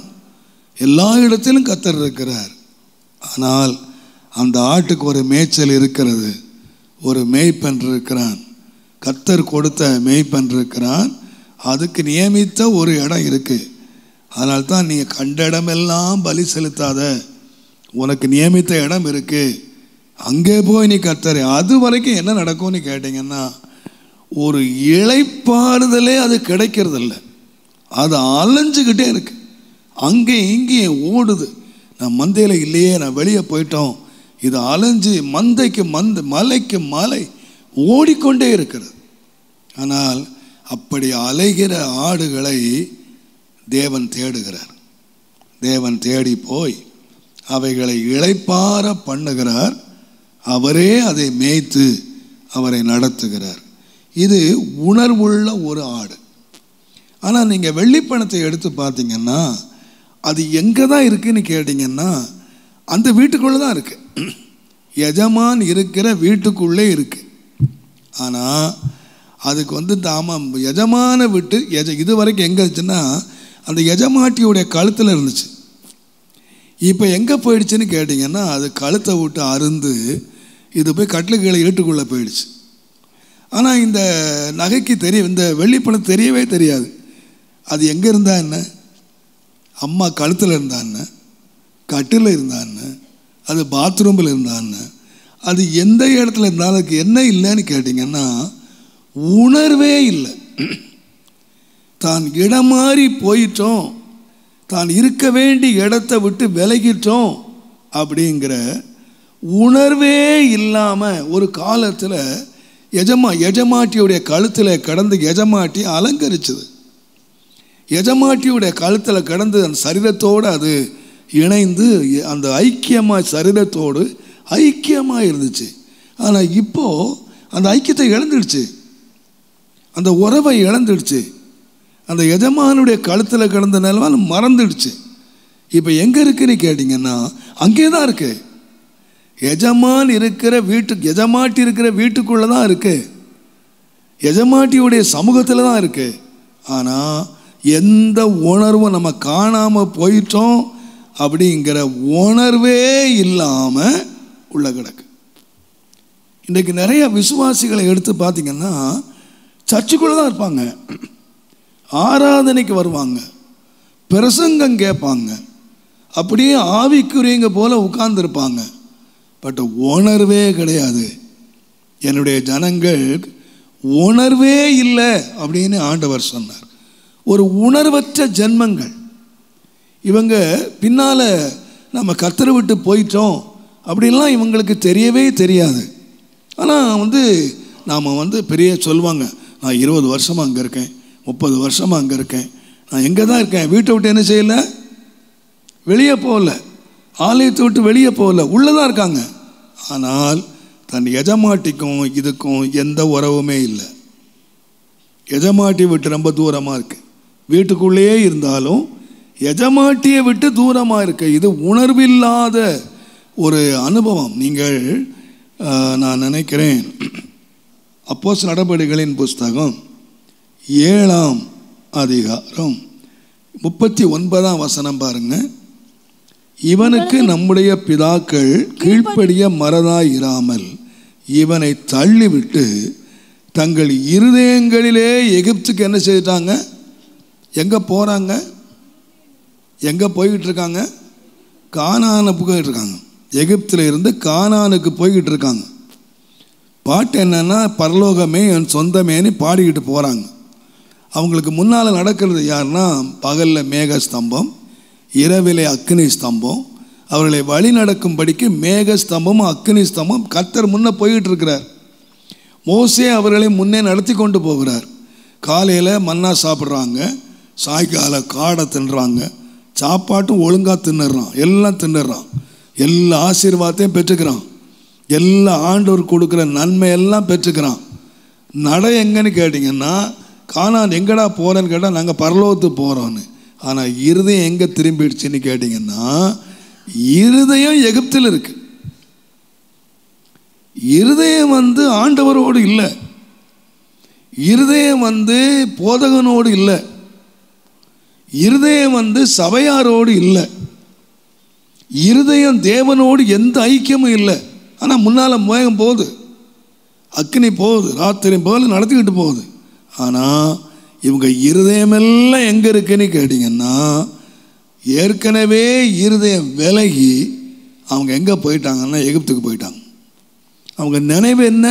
எல்லா இடத்திலும் கர்த்தர் இருக்கிறார். ஆனால் அந்த ஆட்டுக்கு ஒரு மேய்ச்சல் இருக்கிறது, ஒரு மேய்ப்பன் இருக்கிறான், கர்த்தர் கொடுத்த மேய்ப்பன் இருக்கிறான். அதுக்கு நியமித்த ஒரு இடம் இருக்குது. அதனால தான் நீங்கள் கண்ட இடமெல்லாம் பலி செலுத்தாத, உனக்கு நியமித்த இடம் இருக்குது, அங்கே போய் நீ கர்த்தரை. அது வரைக்கும் என்ன நடக்கும்னு கேட்டிங்கன்னா, ஒரு இளைப்பாறுதலே அது கிடைக்கிறதில்ல. அது அலைஞ்சுக்கிட்டே இருக்கு, அங்கே இங்கேயும் ஓடுது. நான் மந்தையில் இல்லையே, நான் வெளியே போயிட்டோம். இது அலைஞ்சு மந்தைக்கு மலைக்கு மலை ஓடிக்கொண்டே இருக்கிறது. ஆனால் அப்படி அலைகிற ஆடுகளை தேவன் தேடுகிறார். தேவன் தேடி போய் அவைகளை இளைப்பாற பண்ணுகிறார். அவரே அதை மேய்த்து அவரை நடத்துகிறார். இது உணர்வுள்ள ஒரு ஆடு. ஆனால் நீங்கள் வெள்ளிப்பணத்தை எடுத்து பார்த்தீங்கன்னா, அது எங்கே தான் இருக்குன்னு கேட்டிங்கன்னா, அந்த வீட்டுக்குள்ளே தான் இருக்குது. எஜமான் இருக்கிற வீட்டுக்குள்ளே இருக்குது. ஆனால் அதுக்கு தாமம் எஜமான விட்டு இது வரைக்கும் எங்கே இருந்துச்சுன்னா, அந்த எஜமாட்டியுடைய கழுத்தில் இருந்துச்சு. இப்போ எங்கே போயிடுச்சுன்னு கேட்டிங்கன்னா அது கழுத்தை விட்டு அருந்து இது போய் கட்டிலுகளை இருட்டுக்குள்ளே போயிடுச்சு. ஆனால் இந்த நகைக்கு இந்த வெள்ளிப்பணம் தெரியவே தெரியாது. அது எங்கே இருந்தா என்ன, அம்மா கழுத்தில் இருந்தா என்ன, கட்டில் இருந்தா என்ன, அது பாத்ரூமில் இருந்தா என்ன, அது எந்த இடத்துல இருந்தாலும் அதுக்கு என்ன இல்லைன்னு கேட்டிங்கன்னா உணர்வே இல்லை. தான் இடம் மாறி போயிட்டோம், தான் இருக்க வேண்டிய இடத்த விட்டு விலகிட்டோம் அப்படிங்கிற உணர்வே இல்லாமல் ஒரு காலத்தில் எஜமாட்டியுடைய கழுத்தில் கடந்து எஜமாட்டி அலங்கரிச்சது. எஜமாட்டியுடைய கழுத்தில் கடந்து அந்த சரீரத்தோடு அது இணைந்து அந்த ஐக்கியமாக சரீரத்தோடு ஐக்கியமாக இருந்துச்சு. ஆனால் இப்போது அந்த ஐக்கியத்தை இழந்துடுச்சு, அந்த உறவை இழந்துடுச்சு. அந்த எஜமானுடைய கழுத்தில் கடந்த நிலவால் மறந்துடுச்சு. இப்போ எங்கே இருக்குன்னு கேட்டிங்கன்னா அங்கே தான் இருக்கு. எஜமான் இருக்கிற எஜமாட்டி இருக்கிற வீட்டுக்குள்ளே தான் இருக்கு, எஜமாட்டியுடைய சமூகத்தில் தான் இருக்கு. ஆனால் எந்த உணர்வும் நம்ம காணாமல் போயிட்டோம் அப்படிங்கிற உணர்வே இல்லாமல் உள்ள கிடக்கு. இன்றைக்கு நிறைய விசுவாசிகளை எடுத்து பார்த்திங்கன்னா சர்ச்சுக்குள்ளே தான் இருப்பாங்க, ஆராதனைக்கு வருவாங்க, பிரசங்கம் கேட்பாங்க, அப்படியே ஆவிக்குரியங்க போல உட்கார்ந்துருப்பாங்க. பட் உணர்வே கிடையாது. என்னுடைய ஜனங்கள் உணர்வே இல்லை அப்படின்னு ஆண்டவர் சொன்னார். ஒரு உணர்வற்ற ஜென்மங்கள் இவங்க. பின்னால் நம்ம கர்த்தரை விட்டு போயிட்டோம் அப்படின்லாம் இவங்களுக்கு தெரியவே தெரியாது. ஆனால் நாம் பெரிய சொல்லுவாங்க, நான் 20 வருஷமாக அங்கே இருக்கேன், 30 வருஷமாக அங்கே இருக்கேன், நான் எங்கே தான் இருக்கேன், வீட்டை விட்டு என்ன செய்யலை, வெளியே போகல, ஆலயத்தை விட்டு வெளியே போகல, உள்ளே தான் இருக்காங்க. ஆனால் தன் எஜமாட்டிக்கும் இதுக்கும் எந்த உறவுமே இல்லை. எஜமாட்டி விட்டு ரொம்ப தூரமாக இருக்கு, வீட்டுக்குள்ளேயே இருந்தாலும் எஜமாட்டியை விட்டு தூரமாக இருக்கு. இது உணர்வில்லாத ஒரு அனுபவம். நீங்கள் நான் நினைக்கிறேன் அப்போஸ்தலர் நடபடிகளின் புஸ்தகம் 7ஆம் அதிகாரம் 39ஆம் வசனம் பாருங்க. இவனுக்கு நம்முடைய பிதாக்கள் கீழ்ப்படிய மறதாயிராமல் இவனை தள்ளிவிட்டு தங்கள் இருதயங்களிலே எகிப்துக்கு என்ன செய்தாங்க, எங்கே போகிறாங்க, எங்கே போய்கிட்டு இருக்காங்க, கானானுக்கு போய்கிட்டு இருக்காங்க. எகிப்தில் இருந்து கானானுக்கு போய்கிட்டு இருக்காங்க. பாட்டு என்னன்னா பரலோகமே என் சொந்தமேனு பாடிக்கிட்டு போகிறாங்க. அவங்களுக்கு முன்னால் நடக்கிறது யாருன்னா பகலில் மேக ஸ்தம்பம், இரவிலே அக்னி ஸ்தம்பம். அவர்களை வழி நடக்கும்படிக்கு மேக ஸ்தம்பமும் அக்னி ஸ்தம்பம் கர்த்தர் முன்னே போய்கிட்டு இருக்கிறார். மோசே அவர்களை முன்னே நடத்தி கொண்டு போகிறார். காலையில் மன்னா சாப்பிட்றாங்க, சாயங்கால காடை தின்னுறாங்க, சாப்பாட்டும் ஒழுங்காக தின்னுறான், எல்லாம் தின்னுறான், எல்லா ஆசீர்வாதத்தையும் பெற்றுக்கிறான், எல்லா ஆண்டவர் கொடுக்குற நன்மை எல்லாம் பெற்றுக்கிறான். நடை எங்கன்னு கேட்டிங்கன்னா கானான் எங்கடா போகிறேன்னு கேட்டால் நாங்கள் பரலோகத்துக்கு போகிறோன்னு. ஆனால் இருதயம் எங்கே திரும்பிடுச்சுன்னு கேட்டிங்கன்னா இருதயம் எகிப்தில் இருக்கு. இருதயம் ஆண்டவரோடு இல்லை, இருதயம் போதகனோடு இல்லை, இருதயம் சபையாரோடு இல்லை, இருதயம் தேவனோடு எந்த ஐக்கியமும் இல்லை. ஆனால் முன்னால் மேகம் போகுது, அக்னி போகுது, ராத்திரி போல நடத்திக்கிட்டு போகுது. ஆனால் இவங்க இருதயமெல்லாம் எங்கே இருக்குன்னு கேட்டிங்கன்னா ஏற்கனவே இருதயம் விலகி அவங்க எங்கே போயிட்டாங்கன்னா எகிப்துக்கு போயிட்டாங்க. அவங்க நினைவு என்ன,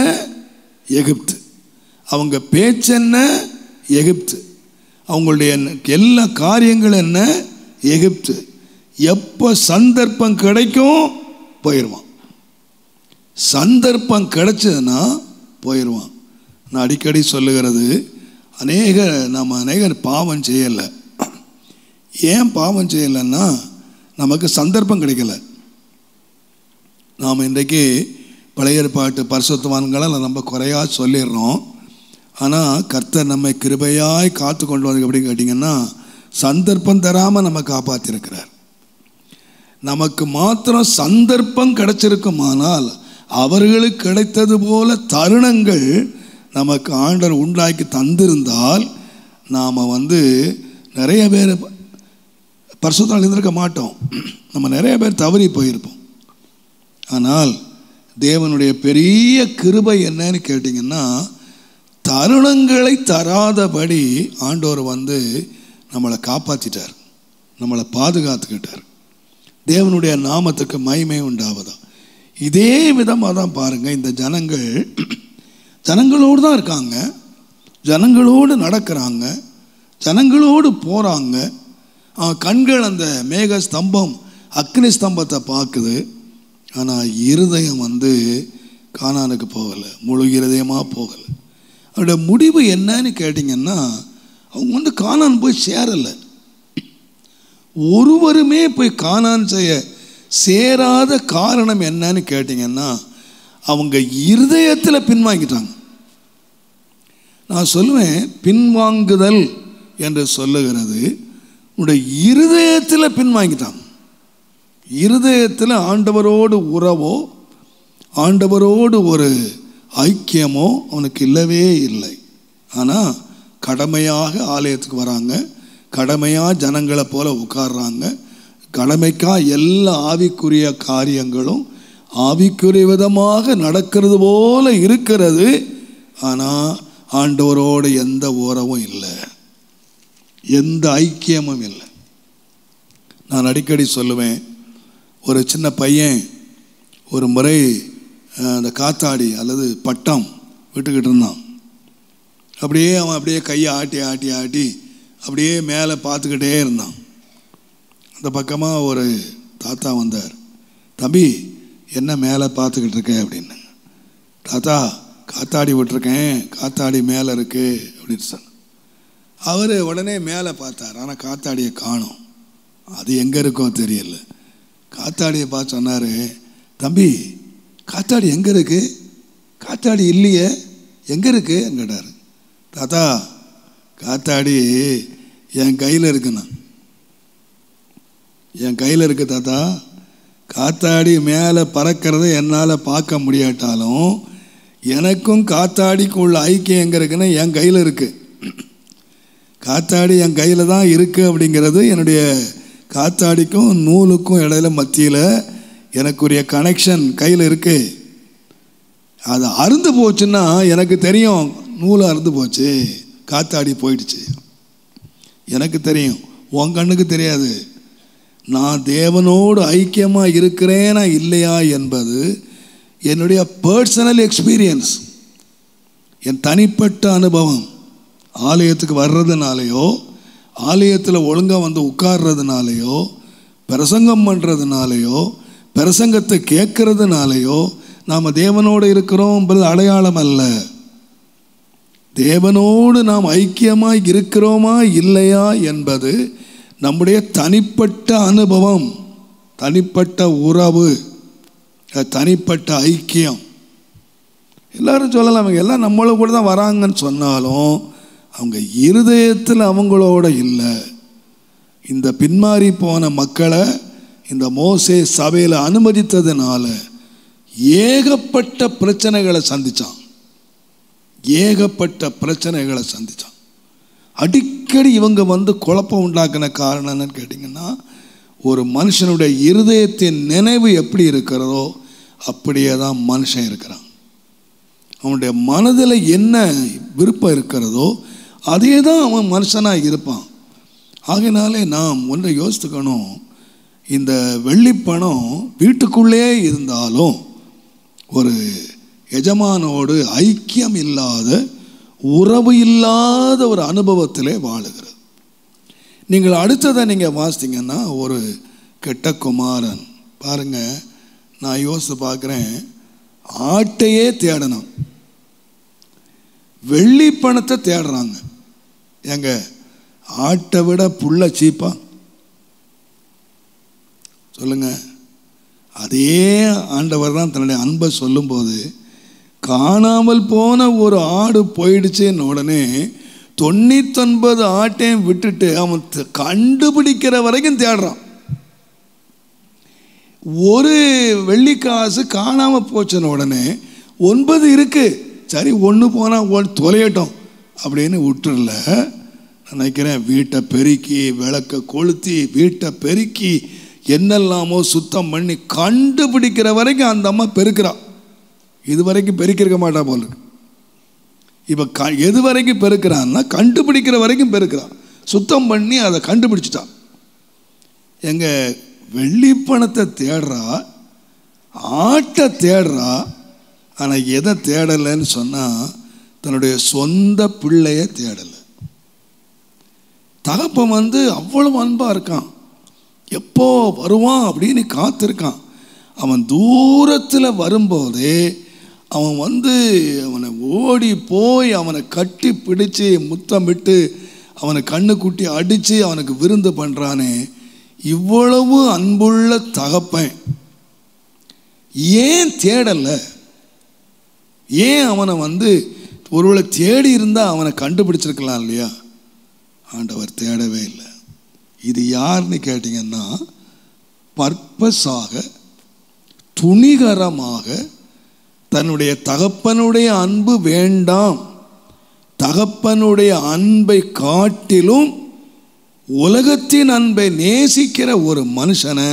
எகிப்து. அவங்க பேச்சு என்ன, எகிப்து. அவங்களுடைய எல்லா காரியங்களும் என்ன, எகிப்து. எப்போ சந்தர்ப்பம் கிடைக்கும் போயிடுவான், சந்தர்ப்பம் கிடைச்சதுன்னா போயிடுவான். நான் அடிக்கடி சொல்லுகிறது, அநேகர் பாவம் செய்யலை. ஏன் பாவம் செய்யலைன்னா நமக்கு சந்தர்ப்பம் கிடைக்கல. நாம் இன்றைக்கு பழைய ஏற்பாட்டு பரிசுத்தவான்களை நம்ம குறையாக சொல்லிடுறோம். ஆனால் கர்த்தர் நம்மை கிருபையாய் காத்து கொண்டு வந்து எப்படின்னு கேட்டிங்கன்னா சந்தர்ப்பம் தராமல் நம்ம காப்பாற்றிருக்கிறார். நமக்கு மாத்திரம் சந்தர்ப்பம் கிடைச்சிருக்குமானால் அவர்களுக்கு கிடைத்தது போல தருணங்கள் நமக்கு ஆண்டவர் உண்டாக்கி தந்திருந்தால் நாம் நிறைய பேர் பரிசுத்தவான்கள் இருந்திருக்க மாட்டோம். நம்ம நிறைய பேர் தவறி போயிருப்போம். ஆனால் தேவனுடைய பெரிய கிருபை என்னன்னு கேட்டிங்கன்னா, தருணங்களை தராதபடி ஆண்டவர் வந்து நம்மளை காப்பாற்றிட்டார், நம்மளை பாதுகாத்துக்கிட்டார். தேவனுடைய நாமத்துக்கு மகிமை உண்டாவதா. இதே விதமாக தான் பாருங்கள், இந்த ஜனங்களோடு தான் இருக்காங்க, ஜனங்களோடு நடக்கிறாங்க, ஜனங்களோடு போகிறாங்க. கண்கள் அந்த மேக ஸ்தம்பம் அக்னி ஸ்தம்பத்தை பார்க்குது. ஆனால் இருதயம் வந்து கானானுக்கு போகலை, முழு இருதயமாக போகலை. அவருடைய முடிவு என்னன்னு கேட்டிங்கன்னா, அவங்க வந்து கானான் போய் சேரலை. ஒருவருமே போய் கானான் சேராத காரணம் என்னன்னு கேட்டிங்கன்னா, அவங்க இருதயத்தில் பின்வாங்கிட்டாங்க. நான் சொல்லுவேன், பின்வாங்குதல் என்று சொல்லுகிறது உடைய இருதயத்தில் பின்வாங்கிட்டாங்க. இருதயத்தில் ஆண்டவரோடு உறவோ ஆண்டவரோடு ஒரு ஐக்கியமோ அவனுக்கு இல்லவே இல்லை. ஆனால் கடமையாக ஆலயத்துக்கு வராங்க, கடமையாக ஜனங்களை போல உட்கார்றாங்க, கடமைக்காக எல்லா ஆவிக்குரிய காரியங்களும் ஆவிக்குரிய விதமாக நடக்கிறது போல இருக்கிறது. ஆனால் ஆண்டவரோடு எந்த உறவும் இல்லை, எந்த ஐக்கியமும் இல்லை. நான் அடிக்கடி சொல்லுவேன், ஒரு சின்ன பையன் ஒரு முறை அந்த காத்தாடி அல்லது பட்டம் விட்டுக்கிட்டு இருந்தான். அவன் அப்படியே கையை ஆட்டி ஆட்டி ஆட்டி அப்படியே மேலே பார்த்துக்கிட்டே இருந்தான். அந்த பக்கமாக ஒரு தாத்தா வந்தார். தம்பி, என்ன மேலே பார்த்துக்கிட்டு இருக்க அப்படின்னு. தாத்தா, காத்தாடி விட்டுருக்கேன், காத்தாடி மேலே இருக்கு அப்படின்னு சொன்ன. அவர் உடனே மேலே பார்த்தார், ஆனால் காத்தாடியை காணோம். அது எங்கே இருக்கோ தெரியல. காத்தாடியை பார்த்து சொன்னார், தம்பி, காத்தாடி எங்கே இருக்கு? காத்தாடி இல்லையே, எங்கே இருக்கு கேட்டார். தாத்தா, காத்தாடி என் கையில் இருக்குண்ணா, என் கையில் இருக்கு தாத்தா. காத்தாடி மேலே பறக்கிறத என்னால் பார்க்க முடியாட்டாலும் எனக்கும் காத்தாடிக்கும் உள்ள ஐக்கியம் எங்கே இருக்குன்னா என் கையில் இருக்குது. காத்தாடி என் கையில் தான் இருக்குது அப்படிங்கிறது என்னுடைய காத்தாடிக்கும் நூலுக்கும் இடையில மத்தியில் எனக்குரிய கனெக்ஷன் கையில் இருக்குது. அது அறுந்து போச்சுன்னா எனக்கு தெரியும், நூல் அறுந்து போச்சு, காத்தாடி போயிடுச்சு, எனக்கு தெரியும், உன் கண்ணுக்கு தெரியாது. நான் தேவனோடு ஐக்கியமாக இருக்கிறேனா இல்லையா என்பது என்னுடைய பர்சனல் எக்ஸ்பீரியன்ஸ், என் தனிப்பட்ட அனுபவம். ஆலயத்துக்கு வர்றதுனாலையோ, ஆலயத்தில் ஒழுங்காக வந்து உட்கார்றதுனாலையோ, பிரசங்கம் பண்ணுறதுனாலையோ, பிரசங்கத்தை கேட்கறதுனாலையோ நாம் தேவனோடு இருக்கிறோம் அடையாளம் அல்ல. தேவனோடு நாம் ஐக்கியமாக இருக்கிறோமா இல்லையா என்பது நம்முடைய தனிப்பட்ட அனுபவம், தனிப்பட்ட உறவு, தனிப்பட்ட ஐக்கியம். எல்லாரும் சொல்லலாம், அவங்க எல்லாம் நம்மளோட கூட தான் வராங்கன்னு சொன்னாலும் அவங்க இருதயத்தில் அவங்களோட இல்லை. இந்த பின்மாறி போன மக்களை இந்த மோசே சபையில் அனுமதித்ததுனால ஏகப்பட்ட பிரச்சனைகளை சந்தித்தான், ஏகப்பட்ட பிரச்சனைகளை சந்தித்தான். அடிக்கடி இவங்க வந்து குழப்பம் உண்டாக்கின காரணம் என்னன்னு கேட்டிங்கன்னா, ஒரு மனுஷனுடைய இருதயத்தின் நினைவு எப்படி இருக்கிறதோ அப்படியே தான் மனுஷன் இருக்கிறான். அவனுடைய மனதில் என்ன விருப்பம் இருக்கிறதோ அதே தான் அவன் மனுஷனாக இருப்பான். ஆகையினாலே நாம் ஒன்றை யோசித்துக்கணும், இந்த வெள்ளிப்பணம் வீட்டுக்குள்ளே இருந்தாலும் ஒரு எஜமானோடு ஐக்கியம் இல்லாத, உறவு இல்லாத ஒரு அனுபவத்திலே வாழுகிறது. நீங்கள் அடுத்ததை நீங்கள் வாசித்தீங்கன்னா, ஒரு கெட்ட குமாரன் பாருங்க, நான் யோசித்து பார்க்குறேன், ஆட்டையே தேடணும், வெள்ளி பணத்தை தேடுறாங்க. எங்க ஆட்டை விட புள்ள சீப்பா சொல்லுங்க. அதே ஆண்டவர் தான் தன்னுடைய அன்பை சொல்லும்போது, காணாமல் போன ஒரு ஆடு போயிடுச்சுன்னு உடனே 99 ஆட்டையும் விட்டுட்டு அவன் கண்டுபிடிக்கிற வரைக்கும் தேடுறான். ஒரு வெள்ளிக்காசு காணாமல் போச்சுன்னு உடனே 9 இருக்கு, சரி 1 போனால் தொலையட்டும் அப்படின்னு விட்டுறல. நினைக்கிறேன். வீட்டை பெருக்கி, விளக்க கொளுத்தி, வீட்டை பெருக்கி, என்னெல்லாமோ சுத்தம் பண்ணி கண்டுபிடிக்கிற வரைக்கும் அந்த அம்மா பெருக்கிறா. இது வரைக்கும் பெருக்கிருக்க மாட்டா போல. இப்போ எது வரைக்கும் பெருக்கிறான்னா கண்டுபிடிக்கிற வரைக்கும் பெருக்கிறான். சுத்தம் பண்ணி அதை கண்டுபிடிச்சிட்டா. எங்க வெள்ளி பணத்தை தேடுறா, ஆட்டை தேடுறா. ஆனால் எதை தேடலைன்னு சொன்னால் தன்னுடைய சொந்த பிள்ளைய தேடலை. தகப்பன் அவ்வளவு அன்பாக இருக்கான். எப்போ வருவான் அப்படின்னு காத்திருக்கான். அவன் தூரத்தில் வரும்போதே அவன் அவனை ஓடி போய் அவனை கட்டி பிடிச்சு முத்தமிட்டு அவனை கண்ணு குட்டி அடித்து அவனுக்கு விருந்து பண்ணுறானே. இவ்வளவு அன்புள்ள தகப்பன் ஏன் தேடலை? ஏன் அவனை ஒருவேளை தேடி இருந்தால் அவனை கண்டுபிடிச்சிருக்கலாம் இல்லையா? ஆண்டவர் தேடவே இல்லை. இது யாருன்னு கேட்டிங்கன்னா, பர்பஸாக துணிகரமாக தன்னுடைய தகப்பனுடைய அன்பு வேண்டாம், தகப்பனுடைய அன்பை காட்டிலும் உலகத்தின் அன்பை நேசிக்கிற ஒரு மனுஷனை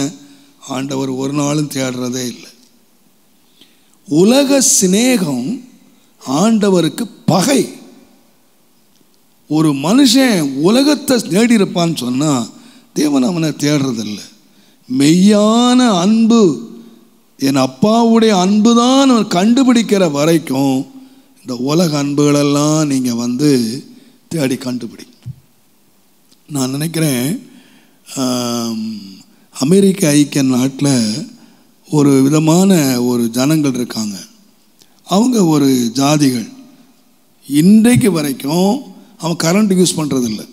ஆண்டவர் ஒரு நாளும் தேடுறதே இல்லை. உலக சிநேகம் ஆண்டவருக்கு பகை. ஒரு மனுஷன் உலகத்தை தேடி இருப்பான்னு சொன்னால் தேவன் அவனை தேடுறதில்லை. மெய்யான அன்பு, என் அப்பாவுடைய அன்பு தான் அவன் கண்டுபிடிக்கிற வரைக்கும் இந்த உலக அன்புகளெல்லாம் நீங்கள் தேடி கண்டுபிடி. நான் நினைக்கிறேன், அமெரிக்க ஐக்கிய நாட்டில் ஒரு விதமான ஒரு ஜனங்கள் இருக்காங்க. அவங்க ஒரு ஜாதிகள். இன்றைக்கு வரைக்கும் அவன் கரண்ட் யூஸ் பண்ணுறதில்லை,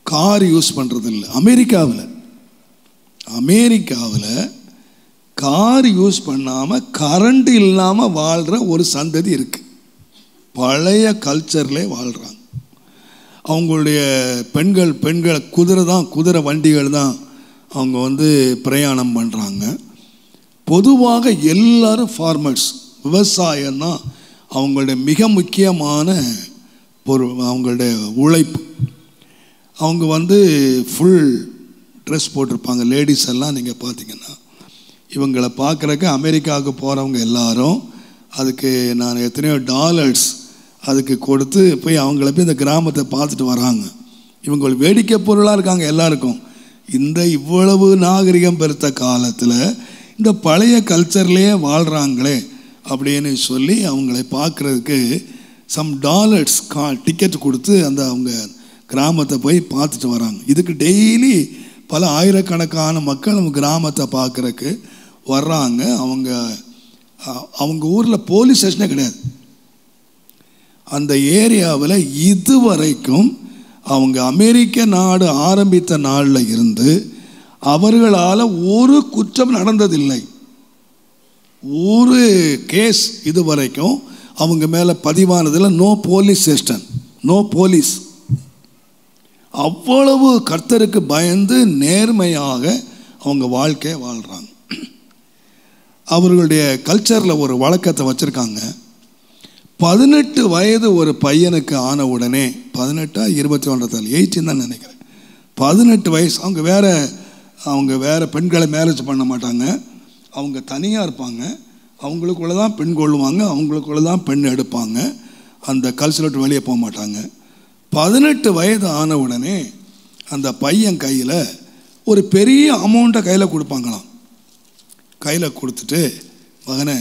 கார் யூஸ் பண்ணுறதில்லை. அமெரிக்காவில் கார் யூஸ் பண்ணாமல் கரண்ட் இல்லாமல் வாழ்கிற ஒரு சந்ததி இருக்குது. பழைய கல்ச்சர்லே வாழ்கிறாங்க. அவங்களுடைய பெண்கள் குதிரை வண்டிகள் தான் அவங்க பிரயாணம் பண்ணுறாங்க. பொதுவாக எல்லாரும் ஃபார்மர்ஸ், விவசாயம்தான் அவங்களுடைய மிக முக்கியமான அவங்களுடைய உழைப்பு. அவங்க ஃபுல் ட்ரெஸ் போட்டிருப்பாங்க. லேடிஸ் எல்லாம் நீங்கள் பார்த்தீங்கன்னா இவங்களை பார்க்குறக்கு அமெரிக்காவுக்கு போகிறவங்க எல்லாரும் அதுக்கு நான் எத்தனையோ டாலர்ஸ் அதுக்கு கொடுத்து போய் அவங்கள போய் இந்த கிராமத்தை பார்த்துட்டு வராங்க. இவங்க ஒரு வேடிக்கை பொருளாக இருக்காங்க எல்லாருக்கும். இவ்வளவு நாகரிகம் பெருத்த காலத்தில் இந்த பழைய கல்ச்சர்லேயே வாழ்கிறாங்களே அப்படின்னு சொல்லி அவங்களை பார்க்குறதுக்கு சம் டாலர்ஸ் டிக்கெட் கொடுத்து அவங்க கிராமத்தை போய் பார்த்துட்டு வராங்க. இதுக்கு டெய்லி பல ஆயிரக்கணக்கான மக்கள் நம்ம கிராமத்தை பார்க்குறக்கு வர்றாங்க. அவங்க ஊரில் போலீஸ் ஸ்டேஷனே கிடையாது. அந்த ஏரியாவில் இதுவரைக்கும் அவங்க அமெரிக்க நாடு ஆரம்பித்த நாளில் இருந்து அவர்களால் ஒரு குற்றம் நடந்ததில்லை. ஒரு கேஸ் இதுவரைக்கும் அவங்க மேலே பதிவானதில் no police station, no police. அவ்வளவு கர்த்தருக்கு பயந்து நேர்மையாக அவங்க வாழ்க்கையை வாழ்கிறாங்க. அவர்களுடைய கல்ச்சரில் ஒரு வழக்கத்தை வச்சுருக்காங்க. 18 வயது ஒரு பையனுக்கு ஆன உடனே, 18 21 18 தான் நினைக்கிறேன், 18 வயசு அவங்க வேறு பெண்களை மேரேஜ் பண்ண மாட்டாங்க. அவங்க தனியாக இருப்பாங்க. அவங்களுக்குள்ளே தான் பெண் கொள்ளுவாங்க, அவங்களுக்குள்ளே தான் பெண் எடுப்பாங்க. அந்த கல்ச்சர் வெளியே போக மாட்டாங்க. 18 வயது ஆன உடனே அந்த பையன் கையில் ஒரு பெரிய அமௌண்ட்டை கையில் கொடுப்பாங்களாம். கையில் கொடுத்துட்டு, மகனே,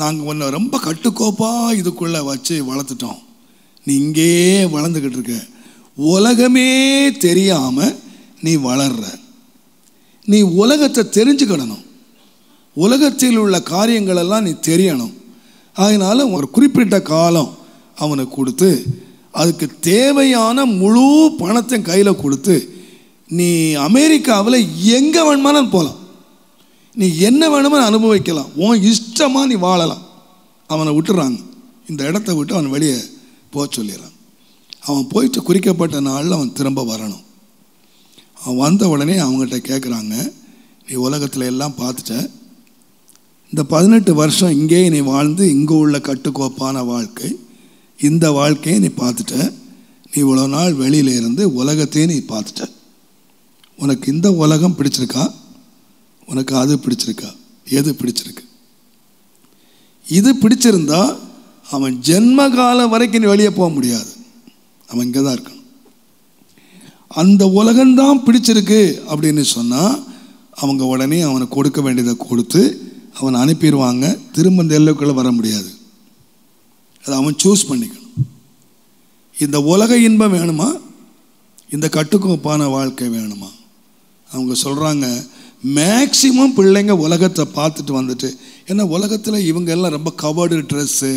நாங்கள் உன்னை ரொம்ப கட்டுக்கோப்பாக இதுக்குள்ளே வச்சு வளர்த்துட்டோம், நீ இங்கேயே வளர்ந்துக்கிட்டு இருக்க, உலகமே தெரியாமல் நீ வளர்ற, நீ உலகத்தை தெரிஞ்சுக்கிடணும், உலகத்தில் உள்ள காரியங்களெல்லாம் நீ தெரியணும். அதனால் ஒரு குறிப்பிட்ட காலம் அவனுக்கு கொடுத்து அதுக்கு தேவையான முழு பணத்தை கையில் கொடுத்து நீ அமெரிக்காவில் எங்கே வேணுமானு போகலாம், நீ என்ன வேணுமோ அனுபவிக்கலாம், உன் இஷ்டமாக நீ வாழலாம். அவனை விட்டுறாங்க. இந்த இடத்த விட்டு அவன் வெளியே போக சொல்லிடுறான். அவன் போயிட்டு குறிக்கப்பட்ட நாளில் அவன் திரும்ப வரணும். அவன் வந்த உடனே அவங்ககிட்ட கேட்குறாங்க, நீ உலகத்தில் எல்லாம் பார்த்துட்ட, இந்த 18 வருஷம் இங்கேயே நீ வாழ்ந்து இங்கே உள்ள கட்டுக்கோப்பான வாழ்க்கை, இந்த வாழ்க்கையை நீ பார்த்துட்ட, நீ இவ்வளோ நாள் வெளியில் இருந்து உலகத்தையே நீ பார்த்துட்ட. உனக்கு இந்த உலகம் பிடிச்சிருக்கா, உனக்கு அது பிடிச்சிருக்கா, எது பிடிச்சிருக்கு? இது பிடிச்சிருந்தா அவன் ஜென்ம காலம் வரைக்கும் நீ வெளியே போக முடியாது, அவன் இங்கே தான் இருக்கணும். அந்த உலகம்தான் பிடிச்சிருக்கு அப்படின்னு சொன்னால் அவங்க உடனே அவனுக்கு கொடுக்க வேண்டியதை கொடுத்து அவனை அனுப்பிடுவாங்க. திரும்ப இந்த எல்லைக்குள்ளே வர முடியாது. அதை அவன் சூஸ் பண்ணிக்கணும். இந்த உலக இன்பம் வேணுமா, இந்த கட்டுக்கோப்பான வாழ்க்கை வேணுமா? அவங்க சொல்கிறாங்க மேக்சிமம் பிள்ளைங்க உலகத்தை பார்த்துட்டு வந்துட்டு, ஏன்னா உலகத்தில் இவங்க எல்லாம் ரொம்ப கவர்டு ட்ரெஸ்ஸு,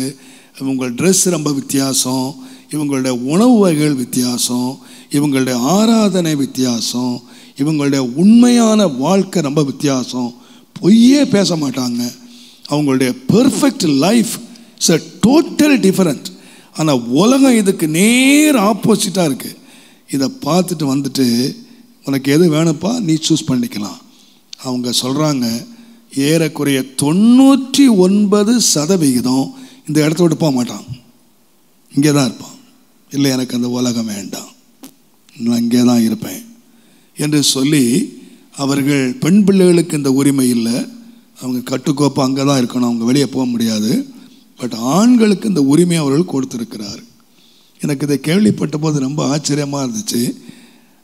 இவங்க ட்ரெஸ் ரொம்ப வித்தியாசம், இவங்களுடைய உணவு வகைகள் வித்தியாசம், இவங்களுடைய ஆராதனை வித்தியாசம், இவங்களுடைய உண்மையான வாழ்க்கை ரொம்ப வித்தியாசம். பொய்யே பேச மாட்டாங்க. அவங்களுடைய perfect life it's a total different. ஆனால் உலகம் இதுக்கு நேர் ஆப்போசிட்டாக இருக்குது. இதை பார்த்துட்டு வந்துட்டு உனக்கு எது வேணுப்பா நீ சூஸ் பண்ணிக்கலாம். அவங்க சொல்கிறாங்க ஏறக்குறைய 99% இந்த இடத்த விட்டு போக மாட்டான், இங்கே தான் இருப்பான். இல்லை எனக்கு அந்த உலகம் வேண்டாம், நான் இங்கே தான் இருப்பேன் என்று சொல்லி அவர்கள் பெண் பிள்ளைகளுக்கு இந்த உரிமை இல்லை. அவங்க கட்டுக்கோப்பா அங்கே தான் இருக்கணும், அவங்க வெளியே போக முடியாது. பட் ஆண்களுக்கு இந்த உரிமையை அவர்கள் கொடுத்துருக்கிறார். எனக்கு இதை கேள்விப்பட்ட போது ரொம்ப ஆச்சரியமாக இருந்துச்சு.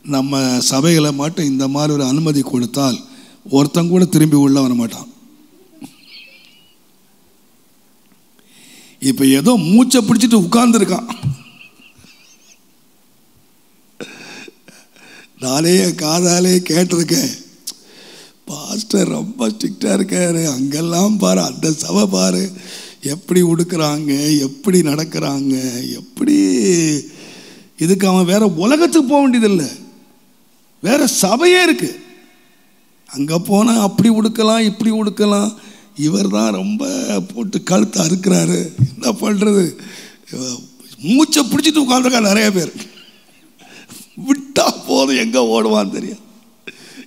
நம்ம சபைகளை மட்டும் இந்த மாதிரி ஒரு அனுமதி கொடுத்தால் ஒருத்தங்க கூட திரும்பி உள்ள வர மாட்டான். இப்போ ஏதோ மூச்சை பிடிச்சிட்டு உட்கார்ந்துருக்கான். நானே காதாலே கேட்டிருக்கேன், பாஸ்டர் ரொம்ப ஸ்ட்ரிக்டாக இருக்காரு, அங்கெல்லாம் பாரு, அந்த சபை பாரு எப்படி உடுக்கிறாங்க, எப்படி நடக்கிறாங்க, எப்படி. இதுக்கு அவன் வேற உலகத்துக்கு போக வேண்டியதில்லை, வேற சபையே இருக்கு. அங்கே போனால் அப்படி உடுக்கலாம் இப்படி உடுக்கலாம். இவர் தான் ரொம்ப போட்டு கழுத்தை அறுக்கிறாரு. என்ன பண்ணுறது, மூச்சை பிடிச்சிட்டு உட்காந்துருக்கா நிறைய பேர். விட்டா போதும் எங்கே ஓடுவான்னு தெரியும்.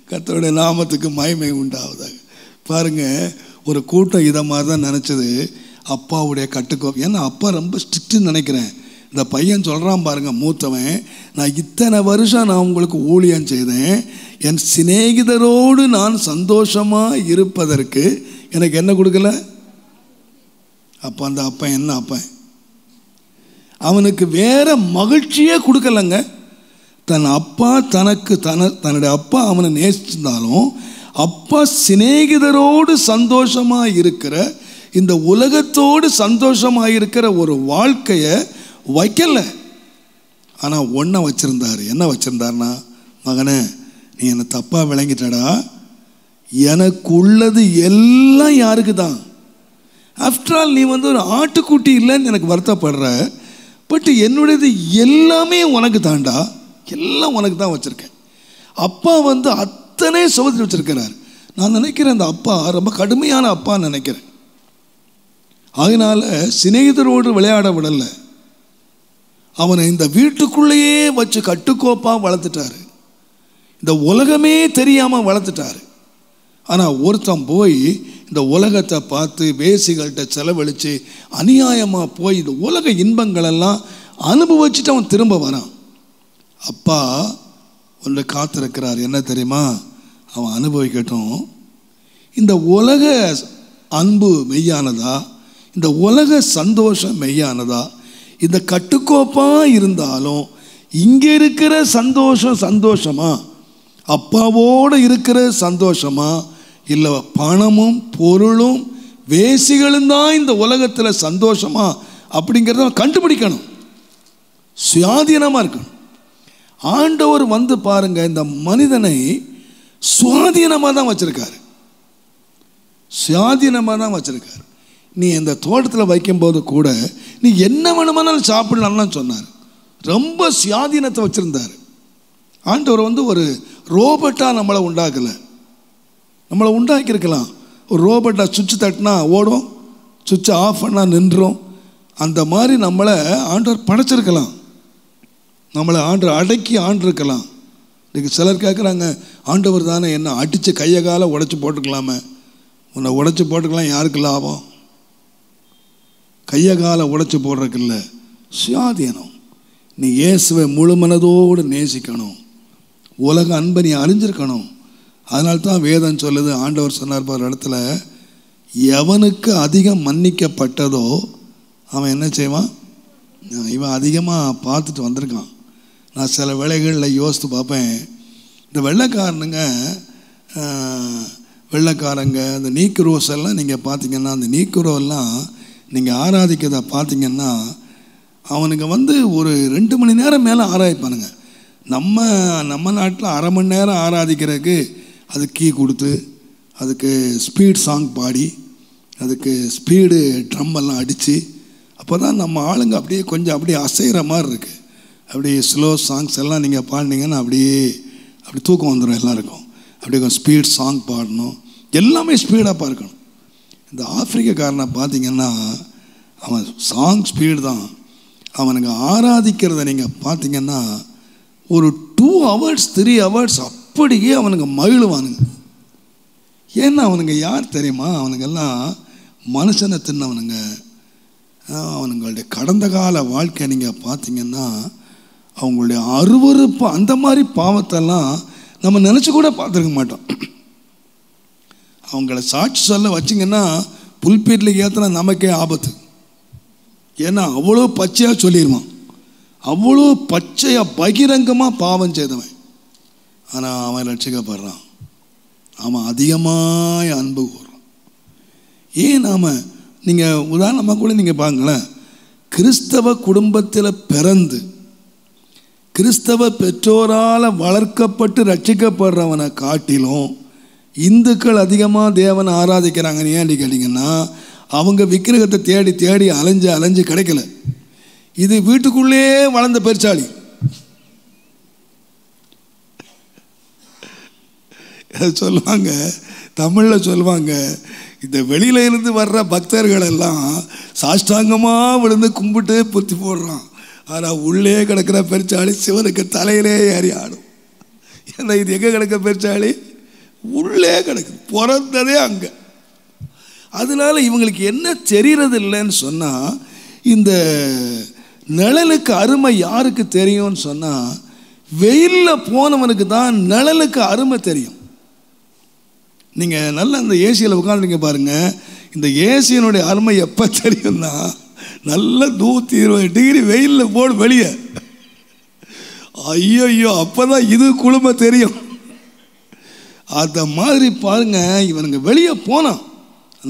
கர்த்தருடைய நாமத்துக்கு மகிமை உண்டாவதாக. பாருங்க, ஒரு கூட்டம் இதை மாதிரி தான் நினச்சது. அப்பாவுடைய கட்டுக்கோப்பு, ஏன்னா அப்பா ரொம்ப ஸ்ட்ரிக்ட்டுன்னு நினைக்கிறேன். இந்த பையன் சொல்கிறான் பாருங்க, மூத்தவன், நான் இத்தனை வருஷம் நான் உங்களுக்கு ஊழியம் செய்தேன், என் சிநேகிதரோடு நான் சந்தோஷமாக இருப்பதற்கு எனக்கு என்ன கொடுக்கல? அப்போ அந்த அப்பா என்ன அப்பன், அவனுக்கு வேற மகிழ்ச்சியே கொடுக்கலங்க. தன் அப்பா தன்னுடைய அப்பா அவனை நேசிச்சிருந்தாலும் அப்பா சிநேகிதரோடு சந்தோஷமாக இருக்கிற, இந்த உலகத்தோடு சந்தோஷமாக இருக்கிற ஒரு வாழ்க்கையை வைக்கல. ஆனால் ஒன்றை வச்சிருந்தாரு. என்ன வச்சிருந்தாருன்னா, மகனே நீ என்னை தப்பாக விளங்கிட்டடா, எனக்கு உள்ளது எல்லாம் யாருக்கு தான். ஆஃப்டர் ஆல் நீ ஒரு ஆட்டுக்குட்டி இல்லைன்னு எனக்கு வருத்தப்படுற, பட் என்னுடையது எல்லாமே உனக்கு தாண்டா, எல்லாம் உனக்கு தான் வச்சுருக்கேன். அப்பா அத்தனை சுமத்தி வச்சிருக்கிறார். நான் நினைக்கிறேன் அந்த அப்பா ரொம்ப கடுமையான அப்பான்னு நினைக்கிறேன். அதனால சிநேகிதரோடு விளையாட விடலை, அவனை இந்த வீட்டுக்குள்ளேயே வச்சு கட்டுக்கோப்பாக வளர்த்துட்டாரு. இந்த உலகமே தெரியாமல் வளர்த்துட்டாரு. ஆனால் ஒருத்தன் போய் இந்த உலகத்தை பார்த்து வேசிகள்கிட்ட செலவழித்து அநியாயமாக போய் இந்த உலக இன்பங்களெல்லாம் அனுபவிச்சுட்டு அவன் திரும்ப வரான். அப்பா ஒன்று காத்திருக்கிறார். என்ன தெரியுமா? அவன் அனுபவிக்கட்டும். இந்த உலக அன்பு மெய்யானதா, இந்த உலக சந்தோஷம் மெய்யானதா, இந்த கட்டுக்கோப்பாக இருந்தாலும் இங்கே இருக்கிற சந்தோஷமா, அப்பாவோடு இருக்கிற சந்தோஷமா, இல்லை பணமும் பொருளும் வேசிகளும் தான் இந்த உலகத்தில் சந்தோஷமா அப்படிங்கிறத கண்டுபிடிக்கணும். சுயாதீனமாக இருக்கணும். ஆண்டவர் பாருங்க, இந்த மனிதனை சுயாதீனமாக தான் வச்சிருக்காரு. சுயாதீனமாக தான் வச்சிருக்காரு. நீ இந்த தோட்டத்தில் வைக்கும்போது கூட நீ என்ன வேணுமானாலும் சாப்பிடலாம்னு சொன்னார். ரொம்ப சுயாதீனத்தை வச்சிருந்தார். ஆண்டவர் ஒரு ரோபோட்டாக நம்மளை உண்டாக்கலை. நம்மளை உண்டாக்கியிருக்கலாம். ஒரு ரோபோட்டாக சுவிட்ச் தட்டினா ஓடும், சுவிட்சை ஆஃப் பண்ணால் நின்றும். அந்த மாதிரி நம்மளை ஆண்டவர் படைச்சிருக்கலாம். நம்மளை ஆண்டவர் அடக்கி ஆண்டிருக்கலாம். இன்றைக்கி சிலர் கேட்குறாங்க, ஆண்டவர் தானே என்ன அடித்து கையை காலை உடைச்சி போட்டுக்கலாமே. உன்னை உடைச்சி போட்டுக்கலாம், யாருக்கு லாபம்? கையை காலை உடைச்சி போடுறதுக்கு இல்லை, சுயாதீனம். நீ இயேசுவை முழு மனதோடு நேசிக்கணும். உலக அன்பை நீ அறிஞ்சிருக்கணும். அதனால்தான் வேதம் சொல்லுது, ஆண்டவர் சொன்னார் ஒரு இடத்துல, எவனுக்கு அதிகம் மன்னிக்கப்பட்டதோ அவன் என்ன செய்வான், இவன் அதிகமாக பார்த்துட்டு வந்திருக்கான். நான் சில வேளைகளில் யோசித்து பார்ப்பேன், இந்த வெள்ளைக்காரங்க இந்த நீக்குரோஸ் எல்லாம் நீங்கள் பார்த்தீங்கன்னா, அந்த நீக்குரோவெல்லாம் நீங்கள் ஆராதிக்கிறத பார்த்தீங்கன்னா அவனுங்க ஒரு 2 மணி நேரம் மேலே ஆராதிப்பானுங்க. நம்ம நாட்டில் அரை மணி நேரம் ஆராதிக்கிறதுக்கு அது கீ கொடுத்து, அதுக்கு ஸ்பீட் சாங் பாடி, அதுக்கு ஸ்பீடு ட்ரம் எல்லாம் அடித்து, அப்போ தான் நம்ம ஆளுங்க அப்படியே அசைகிற மாதிரி இருக்குது. அப்படியே ஸ்லோ சாங்ஸ் எல்லாம் நீங்கள் பாடினீங்கன்னா அப்படி தூக்கம் வந்துடும் எல்லாருக்கும். அப்படியே கொஞ்சம் ஸ்பீட் சாங் பாடணும், எல்லாமே ஸ்பீடாக பார்க்கணும். இந்த ஆப்பிரிக்காரனை பார்த்தீங்கன்னா அவன் சாங் ஸ்பீடு தான். அவனுங்க ஆராதிக்கிறத நீங்கள் பார்த்தீங்கன்னா ஒரு 2 hours 3 hours அப்படியே அவனுங்க மகிழுவானுங்க. ஏன்னா அவனுங்க யார் தெரியுமா, அவனுங்கெல்லாம் மனுஷனை தின்னவனுங்க. அவனுங்களுடைய கடந்த கால வாழ்க்கை நீங்கள் பார்த்தீங்கன்னா அவங்களுடைய அருவருப்பு, அந்த மாதிரி பாவத்தெல்லாம் நம்ம நினச்சி கூட பார்த்துருக்க மாட்டோம். அவங்கள சாட்சி சொல்ல வச்சிங்கன்னா புல்பீட்டில் ஏற்றினா நமக்கே ஆபத்து. ஏன்னா அவ்வளோ பச்சையாக சொல்லிடுவான், அவ்வளோ பச்சையாக பகிரங்கமாக பாவம் செய்தவன். ஆனால் அவன் ரட்சிக்கப்படுறான், அவன் அதிகமாக அன்பு கூறுறான். ஏன் நீங்கள் உதாரணமாக கூட நீங்கள் பாருங்களேன், கிறிஸ்தவ குடும்பத்தில் பிறந்து கிறிஸ்தவ பெற்றோரால் வளர்க்கப்பட்டு ரட்சிக்கப்படுறவனை காட்டிலும் இந்துக்கள் அதிகமாக தேவனை ஆராதிக்கிறாங்கன்னு ஏன் கேட்டிங்கன்னா, அவங்க விக்கிரகத்தை தேடி தேடி அலைஞ்சு கிடைக்கல. இது வீட்டுக்குள்ளே வளர்ந்த பெருச்சாளி. சொல்லுவாங்க, தமிழில் சொல்லுவாங்க, இந்த வெளியில இருந்து வர்ற பக்தர்கள் எல்லாம் சாஷ்டாங்கமாக விழுந்து கும்பிட்டு புத்தி போடுறான். ஆனால் உள்ளே கிடக்கிற பெருச்சாளி சிவனுக்கு தலையிலே ஏறி ஆடும். ஏன்னா இது எங்கே கிடக்க பெருச்சாளி, உள்ளே கிடக்கு, பிறந்ததே அங்கே. அதனால இவங்களுக்கு என்ன தெரியறது இல்லைன்னு சொன்னால், இந்த நிழலுக்கு அருமை யாருக்கு தெரியும்னு சொன்னால், வெயிலில் போனவனுக்கு தான் நிழலுக்கு அருமை தெரியும். நீங்கள் நல்லா இந்த ஏசியில் உட்காந்துருங்க பாருங்கள், இந்த ஏசியினுடைய அருமை எப்போ தெரியும்னா, நல்ல 120 டிகிரி வெயிலில் போடு வெளியே, ஐயோ அப்போ தான் இது குளுமை தெரியும். அந்த மாதிரி பாருங்க, இவனுங்க வெளியே போனான்.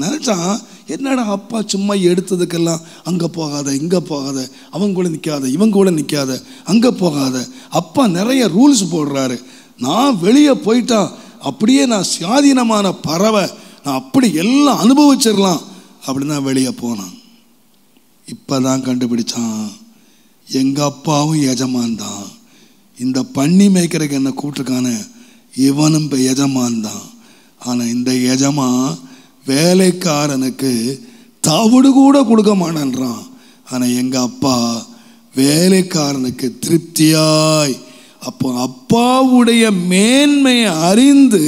நினச்சான், என்னடா அப்பா சும்மா எடுத்ததுக்கெல்லாம் அங்கே போகாத, இங்கே போகாத, அவங்க கூட நிற்காத, இவங்க கூட நிற்காத, அங்கே போகாத, அப்பா நிறைய ரூல்ஸ் போடுறாரு. நான் வெளியே போயிட்டா அப்படியே நான் சுயாதீனமான பறவை, நான் அப்படி எல்லாம் அனுபவிச்சிடலாம் அப்படின்னு தான் வெளியே போனான். இப்போ தான் கண்டுபிடிச்சான், எங்கள் அப்பாவும் எஜமான் தான், இந்த பண்ணி மேய்க்கிறதுக்கு என்ன கூப்பிட்டுருக்கானே இவனும் இப்போ எஜமான் தான். ஆனால் இந்த எஜமான் வேலைக்காரனுக்கு தவிடு கூட கொடுக்க மாட்டேன்றான். ஆனால் எங்கள் அப்பா வேலைக்காரனுக்கு திருப்தியாய், அப்போ அப்பாவுடைய மேன்மையை அறிந்து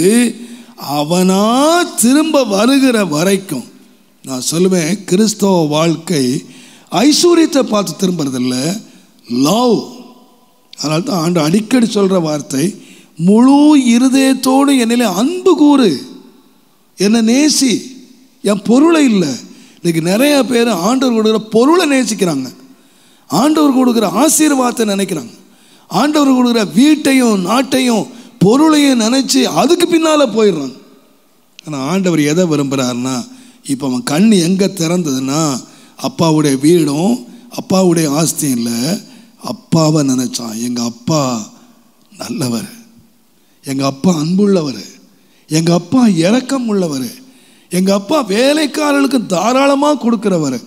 அவனா திரும்ப வருகிற வரைக்கும், நான் சொல்லுவேன், கிறிஸ்தவ வாழ்க்கை ஐஸ்வர்யத்தை பார்த்து திரும்புறதில்ல, லவ். அதனால தான் ஆண்டு அடிக்கடி சொல்கிற வார்த்தை, முழு இருதயத்தோடு என்னிலே அன்பு கூறு, என்னை நேசி, என் பொருளை இல்லை. இன்னைக்கு நிறைய பேர் ஆண்டவர் கொடுக்குற பொருளை நேசிக்கிறாங்க, ஆண்டவர் கொடுக்குற ஆசீர்வாதத்தை நினைக்கிறாங்க, ஆண்டவர் கொடுக்குற வீட்டையும் நாட்டையும் பொருளையும் நினச்சி அதுக்கு பின்னால் போயிடுறாங்க. ஆனால் ஆண்டவர் எதை விரும்புகிறாருன்னா, இப்போ அவன் கண் எங்கே திறந்ததுன்னா, அப்பாவுடைய வீடும் அப்பாவுடைய ஆஸ்தியும் இல்லை, அப்பாவை நினச்சான். எங்கள் அப்பா நல்லவர், எங்கள் அப்பா அன்புள்ளவர், எங்கள் அப்பா இரக்கம் உள்ளவர், எங்கள் அப்பா வேலைக்காரர்களுக்கு தாராளமாக கொடுக்குறவர்.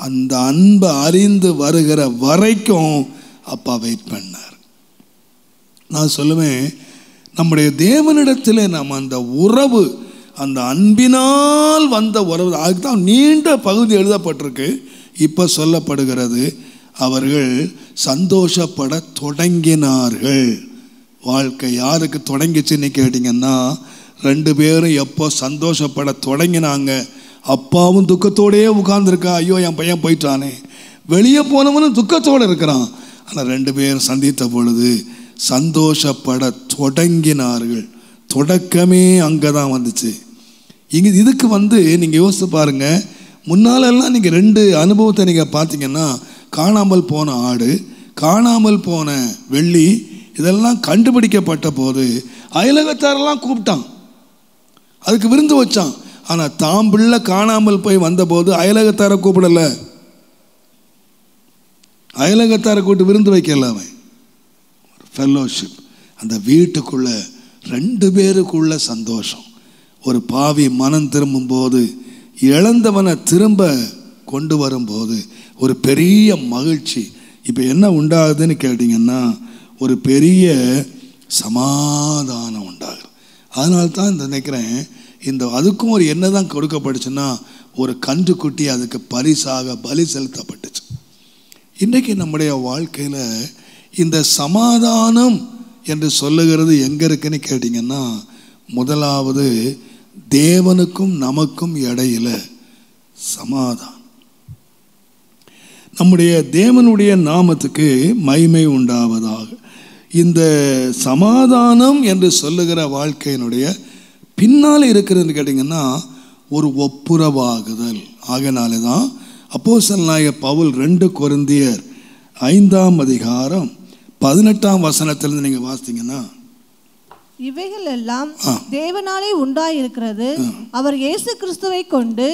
அந்த அன்பை அறிந்து வருகிற வரைக்கும் அப்பா வெயிட் பண்ணார். நான் சொல்லுவேன், நம்முடைய தேவனிடத்தில் நாம் அந்த உறவு, அந்த அன்பினால் வந்த உறவு, அதுதான் நீண்ட பகுதி எழுதப்பட்டிருக்கு. இப்போ சொல்லப்படுகிறது, அவர்கள் சந்தோஷப்பட தொடங்கினார்கள். வாழ்க்கை யாருக்கு தொடங்கிச்சுன்னு கேட்டிங்கன்னா, 2 பேரும் எப்போ சந்தோஷப்பட தொடங்கினாங்க, அப்பாவும் துக்கத்தோடையே உட்கார்ந்துருக்கா, ஐயோ என் பையன் போயிட்டானே. வெளியே போனவனும் துக்கத்தோடு இருக்கிறான். ஆனால் 2 பேரும் சந்தித்த பொழுது சந்தோஷப்பட தொடங்கினார்கள். தொடக்கமே அங்கே தான் வந்துச்சு. இதுக்கு நீங்கள் யோசித்து பாருங்கள். முன்னாலெல்லாம் நீங்கள் 2 அனுபவத்தை நீங்கள் பார்த்தீங்கன்னா, காணாமல் போன ஆடு, காணாமல் போன வெள்ளி, இதெல்லாம் கண்டுபிடிக்கப்பட்ட போது அயலகத்தாரெல்லாம் கூப்பிட்டான், அதுக்கு விருந்து வச்சான். ஆனால் தாம் பிள்ளை காணாமல் போய் வந்தபோது அயலகத்தாரை கூப்பிடலை, அயலகத்தாரை கூப்பிட்டு விருந்து வைக்கல. அவன் ஃபெல்லோஷிப். அந்த வீட்டுக்குள்ள 2 பேருக்குள்ள சந்தோஷம். ஒரு பாவி மனம் திரும்பும் போது, இழந்தவனை திரும்ப கொண்டு வரும்போது ஒரு பெரிய மகிழ்ச்சி. இப்போ என்ன உண்டாகுதுன்னு கேட்டிங்கன்னா, ஒரு பெரிய சமாதானம் உண்டாகுது. அதனால தான் நினைக்கிறேன், அதுக்கும் ஒரு என்ன தான் கொடுக்கப்பட்டுச்சுன்னா, ஒரு கன்றுக்குட்டி அதுக்கு பரிசாக பலி செலுத்தப்பட்டுச்சு. இன்றைக்கி நம்முடைய வாழ்க்கையில் இந்த சமாதானம் என்று சொல்லுகிறது எங்கே இருக்குன்னு கேட்டிங்கன்னா, முதலாவது தேவனுக்கும் நமக்கும் இடையில சமாதானம். நம்முடைய தேவனுடைய நாமத்துக்கு மகிமை உண்டாவதாக. இந்த சமாதானம் என்று சொல்லுகிற வாழ்க்கையினுடைய பின்னால் இருக்கிறதுன்னு கேட்டிங்கன்னா, ஒரு ஒப்புரவாகுதல். ஆகையினாலே தான் அப்போஸ்தலனாகிய பவுல் 2 கொரிந்தியர் 5ஆம் அதிகாரம் 18ஆம் வசனத்திலிருந்து நீங்கள் வாசித்தீங்கன்னா, இவைகள் எல்லாம் தேவனாலே உண்டாயிருக்கிறது, அவர் இயேசு கிறிஸ்துவை கொண்டு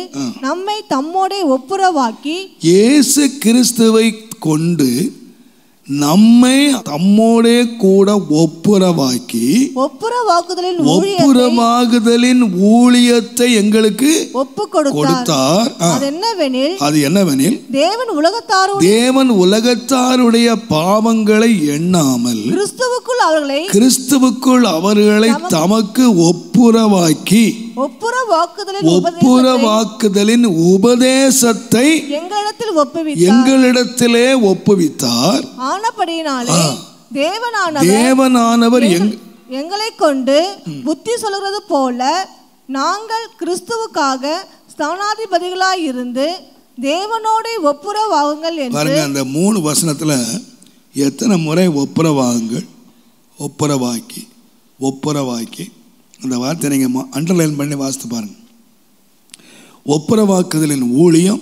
நம்மை தம்மோடே ஒப்புரவாக்கி, இயேசு கிறிஸ்துவை கொண்டு நம்மை தம்மோடே கூட ஒப்புரவாக்கி, ஒப்புரவாகுதலின் ஊழியத்தை எங்களுக்கு ஒப்பு கொடுத்தார். அது என்னவெனில், தேவன் உலகத்தாருடைய பாவங்களை எண்ணாமல் கிறிஸ்துவுக்குள் அவர்களை தமக்கு ஒப்புரவாக்கி, ஒப்புரவாக்குதலின் உபதேசத்தை எங்களிடத்திலே ஒப்புவித்தார். தேவனானவர் எங்களை கொண்டு புத்தி சொல்கிறது போல நாங்கள் கிறிஸ்துவுக்காக ஸ்தானாதிபதிகளாய் இருந்து தேவனோட ஒப்புரவாகுங்கள் என்று. பாருங்க, அந்த 3 வசனத்துல எத்தனை முறை ஒப்புரவாகுங்கள், ஒப்புரவாக்கி, ஒப்புரவாக்கி. அந்த வார்த்தை நீங்க அண்டர்லைன் பண்ணி வாசித்து பாருங்க. ஒப்புரவாக்குதலின் ஊழியம்,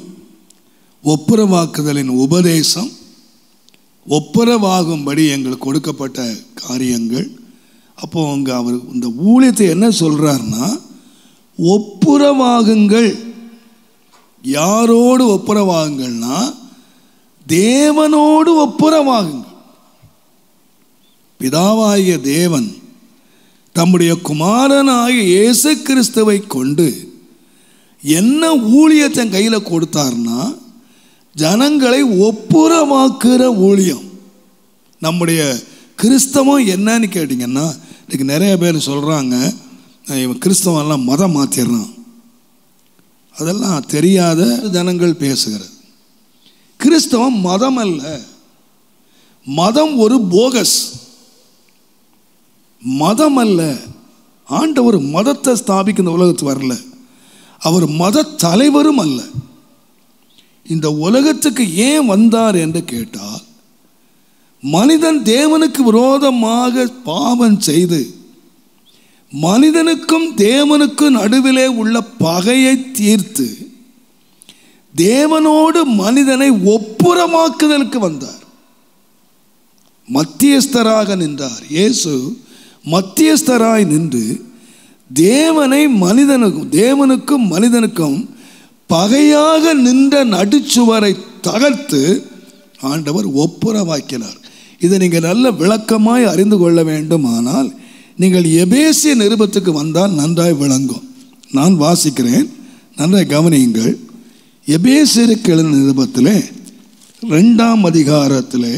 ஒப்புரவாக்குதலின் உபதேசம், ஒப்புரவாகும்படி எங்களுக்கு கொடுக்கப்பட்ட காரியங்கள். அப்போ அங்கே அவர் இந்த ஊழியத்தை என்ன சொல்றாருன்னா, ஒப்புரவாகுங்கள். யாரோடு ஒப்புரவாகுங்கள்னா, தேவனோடு ஒப்புரவாகுங்கள். பிதாவாகிய தேவன் தம்முடைய குமாரனாகிய இயேசு கிறிஸ்துவை கொண்டு என்ன ஊழியத்தை கையில் கொடுத்தார்னா, ஜனங்களை ஒப்புரவாக்குற ஊழியம். நம்முடைய கிறிஸ்தவம் என்னன்னு கேட்டிங்கன்னா, இன்றைக்கி நிறைய பேர் சொல்கிறாங்க, இவன் கிறிஸ்தவெல்லாம் மதம் மாற்றிடுறான். அதெல்லாம் தெரியாத ஜனங்கள் பேசுகிறது. கிறிஸ்தவம் மதம் அல்ல. மதம் ஒரு போகஸ். மதம் அல்ல. ஆண்டவர் மதத்தை ஸ்தாபிக்க இந்த உலகத்துக்கு வரல. அவர் மத தலைவரும் அல்ல. இந்த உலகத்துக்கு ஏன் வந்தார் என்று கேட்டால், மனிதன் தேவனுக்கு விரோதமாக பாவம் செய்து மனிதனுக்கும் தேவனுக்கும் நடுவிலே உள்ள பகையை தீர்த்து தேவனோடு மனிதனை ஒப்புரமாக்குதலுக்கு வந்தார். மத்தியஸ்தராக நின்றார். இயேசு மத்தியஸ்தராய் நின்று தேவனை மனிதனுக்கும் தேவனுக்கும் மனிதனுக்கும் பகையாக நின்ற நடுச்சுவரை தகர்த்து ஆண்டவர் ஒப்புரவாக்கினார். இதை நீங்கள் நல்ல விளக்கமாய் அறிந்து கொள்ள வேண்டுமானால் நீங்கள் எபேசிய நிருபத்துக்கு வந்தால் நன்றாய் விளங்கும். நான் வாசிக்கிறேன், நன்றாய் கவனியுங்கள். எபேசியருக்கு எழுதின நிருபத்திலே 2ஆம் அதிகாரத்திலே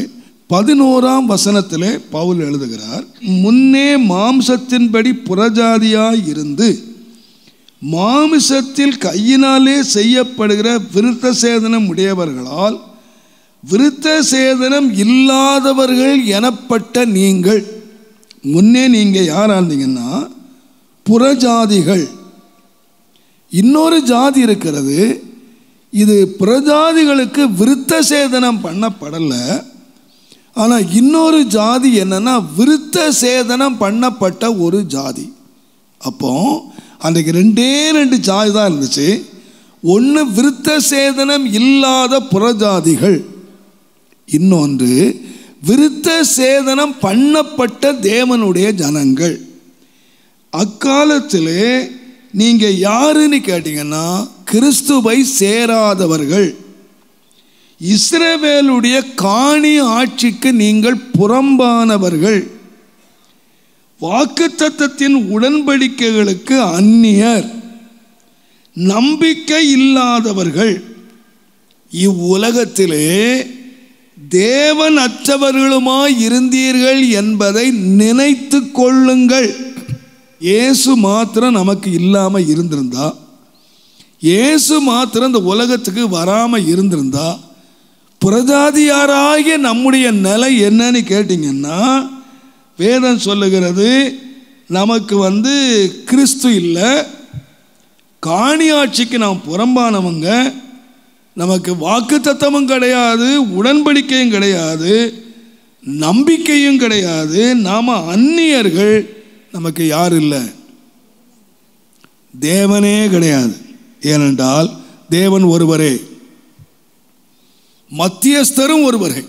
11ஆம் வசனத்திலே பவுல் எழுதுகிறார், முன்னே மாம்சத்தின்படி புறஜாதியாய் இருந்து மாமிசத்தில் கையினாலே செய்யப்படுகிற விருத்த சேதனம் உடையவர்களால் விருத்த சேதனம் இல்லாதவர்கள் எனப்பட்ட நீங்கள். முன்னே நீங்கள் யாரா இருந்தீங்கன்னா புறஜாதிகள். இன்னொரு ஜாதி இருக்கிறது, இது புறஜாதிகளுக்கு விருத்த சேதனம் பண்ணப்படலை. ஆனால் இன்னொரு ஜாதி என்னன்னா விருத்த சேதனம் பண்ணப்பட்ட ஒரு ஜாதி. அப்போ அன்றைக்கு ரெண்டு ஜாதி தான் இருந்துச்சு. ஒன்று விருத்த சேதனம் இல்லாத புறஜாதிகள், இன்னொன்று விருத்த சேதனம் பண்ணப்பட்ட தேவனுடைய ஜனங்கள். அக்காலத்திலே நீங்கள் யாருன்னு கேட்டீங்கன்னா கிறிஸ்துவை சேராதவர்கள், இஸ்ரவேலுடைய காணி ஆட்சிக்கு நீங்கள் புறம்பானவர்கள், வாக்குத்தத்தத்தின் உடன்படிக்கைகளுக்கு அந்நியர், நம்பிக்கை இல்லாதவர்கள், இவ்வுலகத்திலே தேவன் அற்றவர்களுமாய் இருந்தீர்கள் என்பதை நினைத்து கொள்ளுங்கள். இயேசு மாத்திரம் நமக்கு இல்லாமல் இருந்திருந்தா, இயேசு மாத்திரம் இந்த உலகத்துக்கு வராமல் இருந்திருந்தா, புறஜாதியாராகிய நம்முடைய நிலை என்னன்னு கேட்டிங்கன்னா, வேதம் சொல்லுகிறது நமக்கு கிறிஸ்து இல்லை, காணி ஆட்சிக்கு நாம் புறம்பானவங்க, நமக்கு வாக்குத்தத்தமும் கிடையாது, உடன்படிக்கையும் கிடையாது, நம்பிக்கையும் கிடையாது, நாம் அந்நியர்கள். நமக்கு யார் இல்லை? தேவனே கிடையாது. ஏனென்றால் தேவன் ஒருவரே, மத்தியஸ்தரும் ஒருவரே.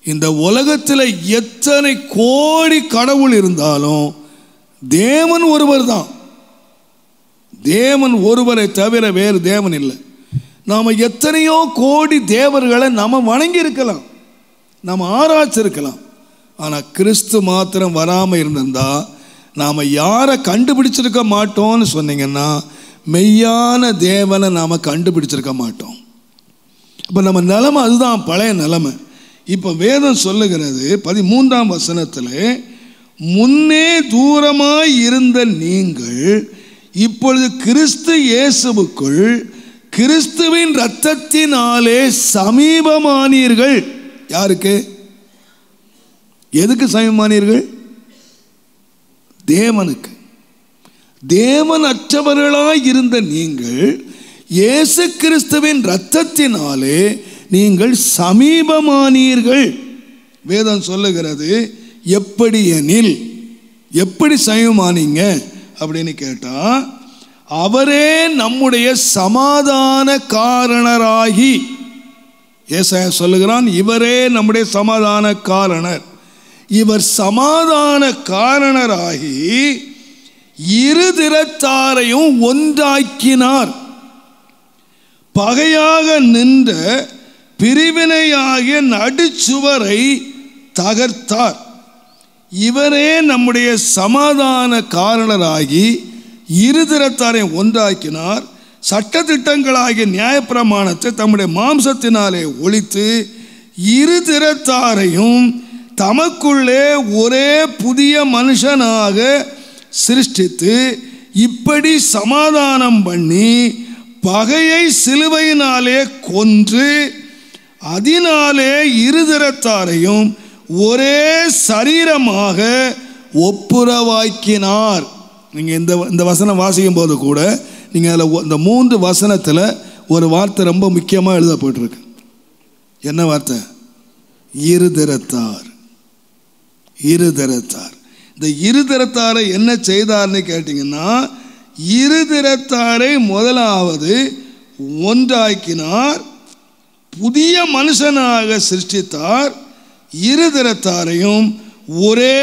இந்த உலகத்தில் எத்தனை கோடி கடவுள் இருந்தாலும் தேவன் ஒருவர் தான். தேவன் ஒருவரை தவிர வேறு தேவன் இல்லை. நாம் எத்தனையோ கோடி தேவர்களை நம்ம வணங்கி இருக்கலாம், நம்ம ஆராய்ச்சிருக்கலாம். ஆனால் கிறிஸ்து மாத்திரம் வராமல் இருந்திருந்தா நாம் யாரை கண்டுபிடிச்சிருக்க மாட்டோம்னு சொன்னீங்கன்னா, மெய்யான தேவனை நாம் கண்டுபிடிச்சிருக்க மாட்டோம். இப்போ நம்ம நிலைமை அதுதான், பழைய நிலைமை. இப்போ வேதம் சொல்லுகிறது 13ஆம் வசனத்தில், முன்னே தூரமாய் இருந்த நீங்கள் இப்பொழுது கிறிஸ்து இயேசுவுக்குள் கிறிஸ்துவின் இரத்தத்தினாலே சமீபமானீர்கள். யாருக்கு? எதுக்கு சமீபமானீர்கள்? தேவனுக்கு. தேவன் அற்றவர்களாய் இருந்த நீங்கள் இயேசு கிறிஸ்துவின் இரத்தத்தினாலே நீங்கள் சமீபமானீர்கள். வேதம் சொல்லுகிறது எப்படி எனில், எப்படி சமீபமானீங்க அப்படின்னு கேட்டா, அவரே நம்முடைய சமாதான காரணராகி, ஏசாயா சொல்லுகிறான் இவரே நம்முடைய சமாதான காரணர். இவர் சமாதான காரணராகி இரு திறத்தாரையும் ஒன்றாக்கினார், பகையாக நின்ற பிரிவினையாகிய நடுச்சுவரை தகர்த்தார். இவரே நம்முடைய சமாதான காரணராகி இரு திறத்தாரை ஒன்றாக்கினார். சட்டதிட்டங்களாகிய நியாயப்பிரமாணத்தை தம்முடைய மாம்சத்தினாலே ஒழித்து இரு திறத்தாரையும் தமக்குள்ளே ஒரே புதிய மனுஷனாக சிருஷ்டித்து இப்படி சமாதானம் பண்ணி பகையை சிலுவையினாலே கொன்று அதனாலே இருதரத்தாரையும் ஒரே சரீரமாக ஒப்புரவாக்கினார். நீங்கள் இந்த வசனம் வாசிக்கும் போது கூட நீங்கள் அதில் இந்த 3 வசனத்தில் ஒரு வார்த்தை ரொம்ப முக்கியமாக எழுதப்பட்டிருக்கு. என்ன வார்த்தை? இருதரத்தார். இருதரத்தார். இந்த இருதரத்தாரை என்ன செய்தார்னு கேட்டிங்கன்னா, இருதரத்தாரை முதலாவது ஒன்றாக்கினார், புதிய மனுஷனாக சிருஷ்டித்தார், இருதரத்தாரையும் ஒரே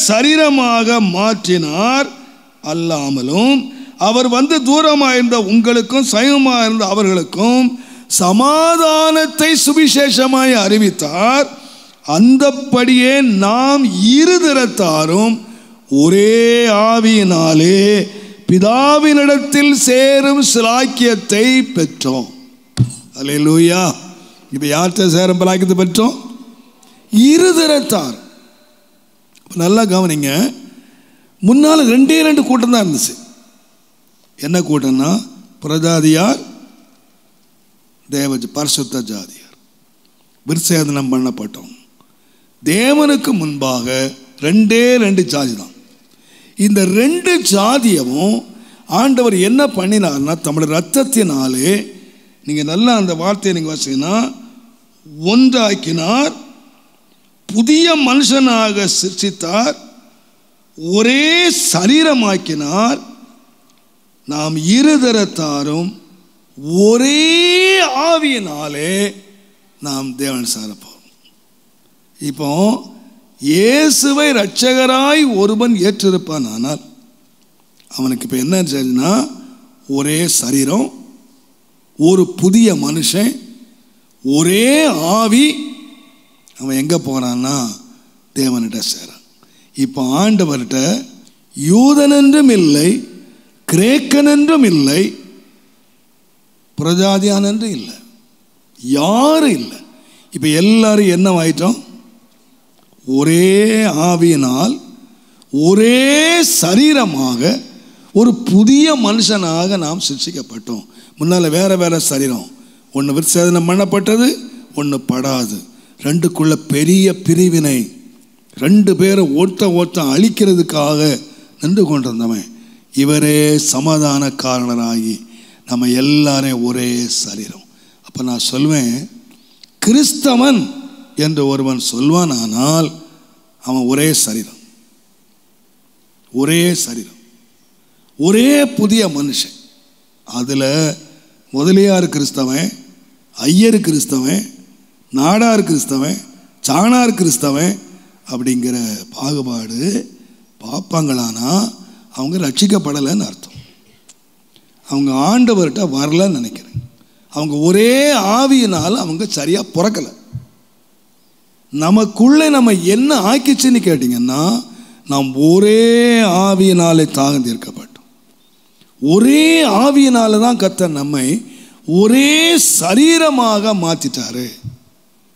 சரீரமாக மாற்றினார். அல்லாமலும் அவர் தூரமாக இருந்த உங்களுக்கும் சமீபமாக இருந்த அவர்களுக்கும் சமாதானத்தை சுவிசேஷமாய் அறிவித்தார். அந்தப்படியே நாம் இருதரத்தாரும் ஒரே ஆவியினாலே பிதாவினிடத்தில் சேரும் சிலாக்கியத்தை பெற்றோம். அல்லேலூயா. இப்போ யார்கிட்ட சேரும் சிலாக்கியத்தை பெற்றோம்? இருதரத்தார். நல்லா கவனிங்க. முன்னால் 2 கூட்டம் தான் இருந்துச்சு. என்ன கூட்டம்னா, பிரஜாதியார், பரிசுத்த ஜாதியார், விருட்சேதனம் பண்ணப்பட்டோம். தேவனுக்கு முன்பாக 2 ஜாதி தான். இந்த 2 ஜாதியவும் ஆண்டவர் என்ன பண்ணினார்னா, தம்முடைய ரத்தத்தினாலே, நீங்கள் நல்லா அந்த வார்த்தையை நீங்கள் வாசிங்கன்னா, ஒன்றாக்கினார், புதிய மனுஷனாக சிருஷ்டித்தார், ஒரே சரீரமாக்கினார். நாம் இருதரத்தாரும் ஒரே ஆவியினாலே நாம் தேவன் சாரப்போம். இப்போ இயேசுவை இரட்சகராய் ஒருவன் ஏற்றிருப்பான், ஆனால் அவனுக்கு இப்போ என்ன செய்யணும்னா ஒரே சரீரம், ஒரு புதிய மனுஷன், ஒரே ஆவி. அவன் எங்கே போகிறான்னா தேவன்கிட்ட சேரான். இப்போ ஆண்டவர்கிட்ட யூதனென்றும் இல்லை, கிரேக்கனென்றும் இல்லை, புறஜாதியானென்றும் இல்லை, யாரும் இல்லை. இப்போ எல்லாரும் என்ன ஆயிட்டோம்? ஒரே ஆவியினால் ஒரே சரீரமாக ஒரு புதிய மனுஷனாக நாம் சிருஷ்டிக்கப்பட்டோம். முன்னால் வேற வேற சரீரம், ஒன்று விசேதனம் பண்ணப்பட்டது, ஒன்று படாது. ரெண்டுக்குள்ள பெரிய பிரிவினை, ரெண்டு பேரை ஒருத்த அழிக்கிறதுக்காக நின்று கொண்டிருந்தவன் இவரே சமாதானக்காரனராகி நம்ம எல்லாரையும் ஒரே சரீரம். அப்போ நான் சொல்வேன், கிறிஸ்தவன் என்று ஒருவன் சொல்வான், ஆனால் அவன் ஒரே சரீரம், ஒரே சரீரம், ஒரே புதிய மனுஷன். அதில் முதலியார் கிறிஸ்தவன், ஐயர் கிறிஸ்தவன், நாடார் கிறிஸ்தவன், சாணார் கிறிஸ்தவன் அப்படிங்கிற பாகுபாடு பார்ப்பாங்களானா அவங்க ரட்சிக்கப்படலைன்னு அர்த்தம். அவங்க ஆண்டவர்கிட்ட வரலன்னு நினைக்கிறேன். அவங்க ஒரே ஆவியினால் அவங்க சரியாக பிறக்கலை. நமக்குள்ளே நம்ம என்ன ஆக்கிச்சுன்னு கேட்டிங்கன்னா, நாம் ஒரே ஆவியினாலே தாகம் தீர்க்கப்பட்டோம். ஒரே ஆவியினால தான் கர்த்தர் நம்மை ஒரே சரீரமாக மாற்றிட்டாரு.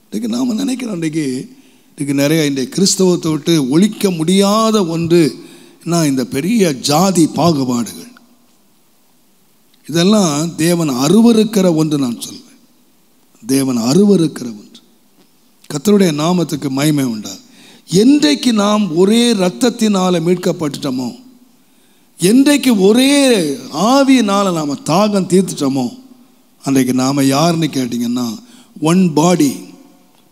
இன்றைக்கு நாம் நினைக்கிறோம், இன்றைக்கு நிறைய இன்றைக்கு கிறிஸ்தவத்தை விட்டு ஒழிக்க முடியாத ஒன்று இந்த பெரிய ஜாதி பாகுபாடுகள். இதெல்லாம் தேவன் அருவருக்கிற ஒன்று. நான் சொல்வேன், தேவன் அருவருக்கிற ஒன்று. கர்த்தருடைய நாமத்துக்கு மகிமை உண்டா. என்றைக்கு நாம் ஒரே இரத்தத்தினால மீட்கப்பட்டுட்டோமோ, என்றைக்கு ஒரே ஆவியினால் நாம் தாகம் தீர்த்துட்டோமோ, அன்றைக்கு நாம் யாருன்னு கேட்டிங்கன்னா one body,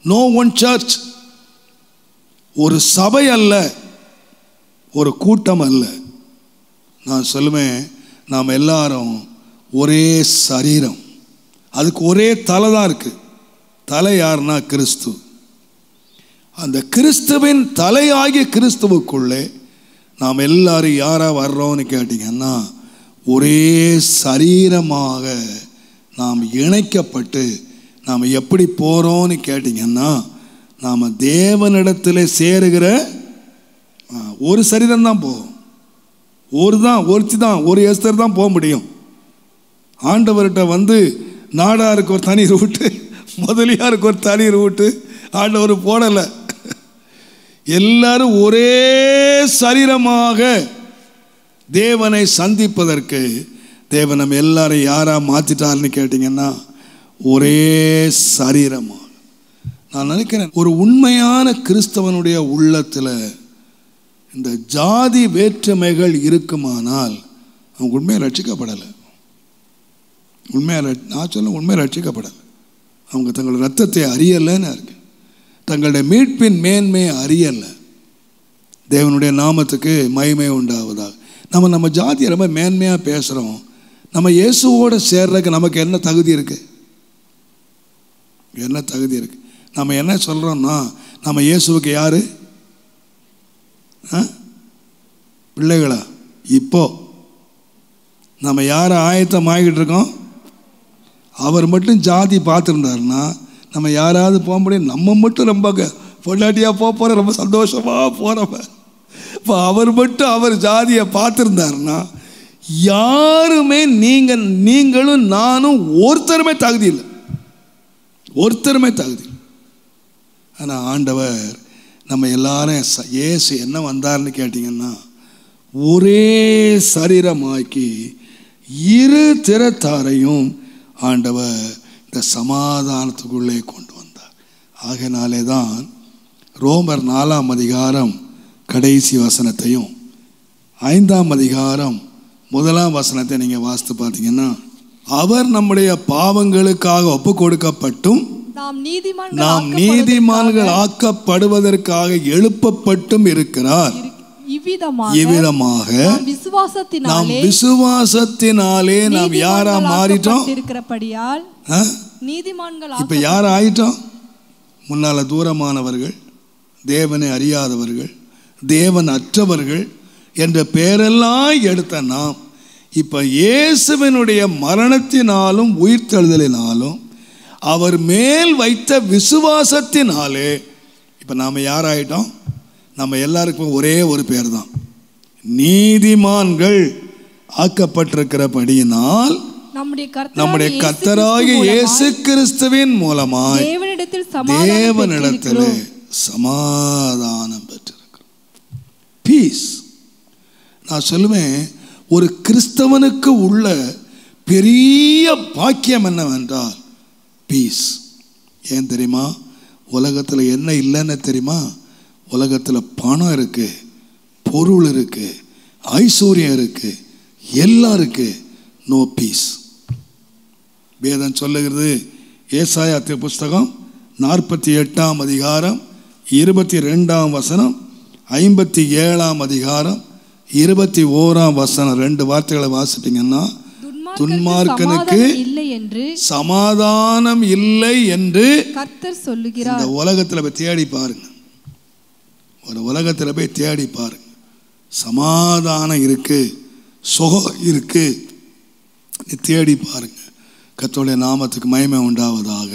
no one church. ஒரு சபை அல்ல, ஒரு கூட்டம் அல்ல. நான் சொல்லுவேன், நாம் எல்லாரும் ஒரே சரீரம். அதுக்கு ஒரே தலை தான் இருக்கு. தலை யாருன்னா கிறிஸ்து. அந்த கிறிஸ்துவின் தலையாகிய கிறிஸ்துவுக்குள்ளே நாம் எல்லாரும் யாரா வர்றோம்னு கேட்டிங்கன்னா ஒரே சரீரமாக நாம் இணைக்கப்பட்டு நாம் எப்படி போகிறோன்னு கேட்டிங்கன்னா, நாம் தேவனிடத்தில் சேருகிற ஒரு சரீரம் தான் போகும். ஒருத்தி தான், ஒரு எஸ்தர் தான் போக முடியும். ஆண்டவர்கிட்ட வந்து நாடாருக்கு ஒரு தனி ரூட்டு, முதலியாருக்கு ஒரு தனி ரூட்டு ஆண்டவர் போடலை. எல்லாரும் ஒரே சரீரமாக தேவனை சந்திப்பதற்கு தேவன் நம்ம எல்லாரும் யாராக மாற்றிட்டார்னு கேட்டிங்கன்னா ஒரே சரீரமாக. நான் நினைக்கிறேன், ஒரு உண்மையான கிறிஸ்தவனுடைய உள்ளத்தில் இந்த ஜாதி வேற்றுமைகள் இருக்குமானால் அவங்க உண்மையை ரட்சிக்கப்படலை. நான் சொல்ல உண்மையை ரட்சிக்கப்படலை. அவங்க தங்களுடைய ரத்தத்தை அறியலைன்னு இருக்கு, தங்களுடைய மீட்பின் மேன்மையை அறியலை. தேவனுடைய நாமத்துக்கு மகிமை உண்டாவதாக. நம்ம ஜாதியை ரொம்ப மேன்மையாக பேசுகிறோம். நம்ம இயேசுவோடு சேர்றதுக்கு நமக்கு என்ன தகுதி இருக்குது? என்ன தகுதி இருக்குது? நம்ம என்ன சொல்கிறோம்னா, நம்ம இயேசுவுக்கு யார்? பிள்ளைகளா? இப்போ நம்ம யாரை ஆயத்தம் ஆகிட்டு இருக்கோம்? அவர் மட்டும் ஜாதி பார்த்துருந்தாருன்னா நம்ம யாராவது போக முடியும்? நம்ம மட்டும் ரொம்ப பொண்டாட்டியாக போகிற ரொம்ப சந்தோஷமாக போகிறவ. இப்போ அவர் மட்டும் அவர் ஜாதியை பார்த்துருந்தாருன்னா யாருமே நீங்களும் நானும் ஒருத்தருமே தகுதி இல்லை, ஒருத்தருமே தகுதி. ஆனால் ஆண்டவர் நம்ம எல்லாரும் இயேசு என்ன வந்தார்னு கேட்டிங்கன்னா ஒரே சரீரமாக்கி இரு திறத்தாரையும் ஆண்டவர் இந்த சமாதானத்துக்குள்ளே கொண்டு வந்தார். ஆகையினாலே தான் ரோமர் 4ஆம் அதிகாரம் கடைசி வசனத்தையும் 5ஆம் அதிகாரம் 1ஆம் வசனத்தை நீங்கள் வாசித்து பார்த்தீங்கன்னா, அவர் நம்முடைய பாவங்களுக்காக ஒப்பு கொடுக்கப்பட்டும் நாம் நீதிமான்கள் ஆக்கப்படுவதற்காக எழுப்பப்பட்டும் இருக்கிறார். இவ்விதமாக நாம் விசுவாசத்தினாலே நாம் யாரா மாறிட்டோம்? இப்ப யார் ஆயிட்டோம்? முன்னால தூரமானவர்கள், தேவனை அறியாதவர்கள், தேவன் அற்றவர்கள் என்ற பெயரெல்லாம் எடுத்த நாம் இப்ப இயேசுவினுடைய மரணத்தினாலும் உயிர்த்தெழுதலினாலும் அவர் மேல் வைத்த விசுவாசத்தினாலே இப்ப நாம யாராயிட்டோம்? நம்ம எல்லாருக்கும் ஒரே ஒரு பேர் தான், நீதிமான்கள் ஆக்கப்பட்டிருக்கிறபடியினால் நம்முடைய கர்த்தராகிய இயேசு கிறிஸ்துவின் மூலமாய் தேவனிடத்திலே சமாதானம் பெற்றிருக்கிறோம். பீஸ். நான் சொல்லுவேன், ஒரு கிறிஸ்தவனுக்கு உள்ள பெரிய பாக்கியம் என்னவென்றால் பீஸ். ஏன் தெரியுமா? உலகத்தில் என்ன இல்லைன்னு தெரியுமா? உலகத்தில் பணம் இருக்கு, பொருள் இருக்கு, ஐஸ்வர்யம் இருக்கு, எல்லாம் இருக்கு, நோ பீஸ். வேதம் சொல்லுகிறது, ஏசாயா புஸ்தகம் 48 அதிகாரம் 22 வசனம், 57 அதிகாரம் 21 வசனம், 2 வார்த்தைகளை வாசிட்டீங்கன்னா, துன்மார்க்கனுக்கு சமாதானம் இல்லை என்று கர்த்தர் சொல்லுகிறார். இந்த உலகத்தில் போய் தேடி பாருங்க, ஒரு உலகத்தில் போய் தேடி பாருங்க, சமாதானம் இருக்கு, சுகம் இருக்கு, தேடி பாருங்க. கர்த்தருடைய நாமத்துக்கு மகிமை உண்டாவதாக.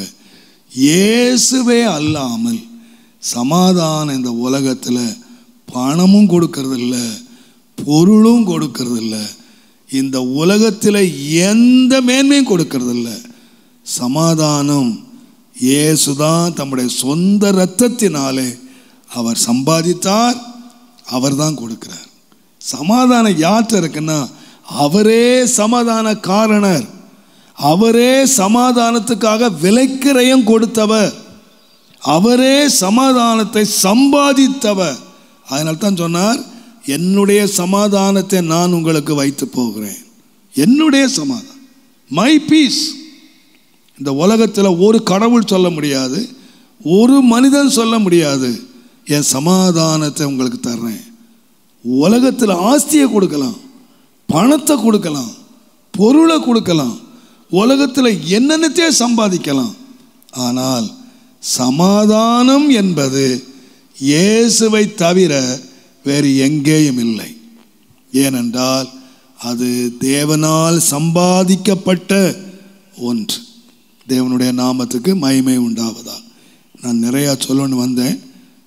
இயேசுவே அல்லாமல் சமாதானம் இந்த உலகத்தில் பணமும் கொடுக்கறது இல்லை, பொருளும் கொடுக்கறது இல்லை, இந்த உலகத்தில் எந்த மேன்மையும் கொடுக்கறது இல்லை. சமாதானம் இயேசுதான் தம்முடைய சொந்த இரத்தத்தினாலே அவர் சம்பாதித்தார், அவர் தான் கொடுக்கிறார். சமாதானம் யார்கிட்ட இருக்குன்னா அவரே சமாதான காரணர், அவரே சமாதானத்துக்காக விலைக்கிரயம் கொடுத்தவர், அவரே சமாதானத்தை சம்பாதித்தவர். அதனால தான் சொன்னார், என்னுடைய சமாதானத்தை நான் உங்களுக்கு வைத்து போகிறேன். என்னுடைய சமாதானம், மை பீஸ். இந்த உலகத்தில் ஒரு கடவுள் சொல்ல முடியாது, ஒரு மனிதன் சொல்ல முடியாது, என் சமாதானத்தை உங்களுக்கு தர்றேன். உலகத்தில் ஆஸ்தியை கொடுக்கலாம், பணத்தை கொடுக்கலாம், பொருளை கொடுக்கலாம், உலகத்தில் என்னென்னத்தையே சம்பாதிக்கலாம். ஆனால் சமாதானம் என்பது இயேசுவை தவிர வேறு எங்கேயும் இல்லை. ஏனென்றால் அது தேவனால் சம்பாதிக்கப்பட்ட ஒன்று. தேவனுடைய நாமத்துக்கு மகிமை உண்டாவதா. நான் நிறையா சொல்லணும்னு வந்தேன்,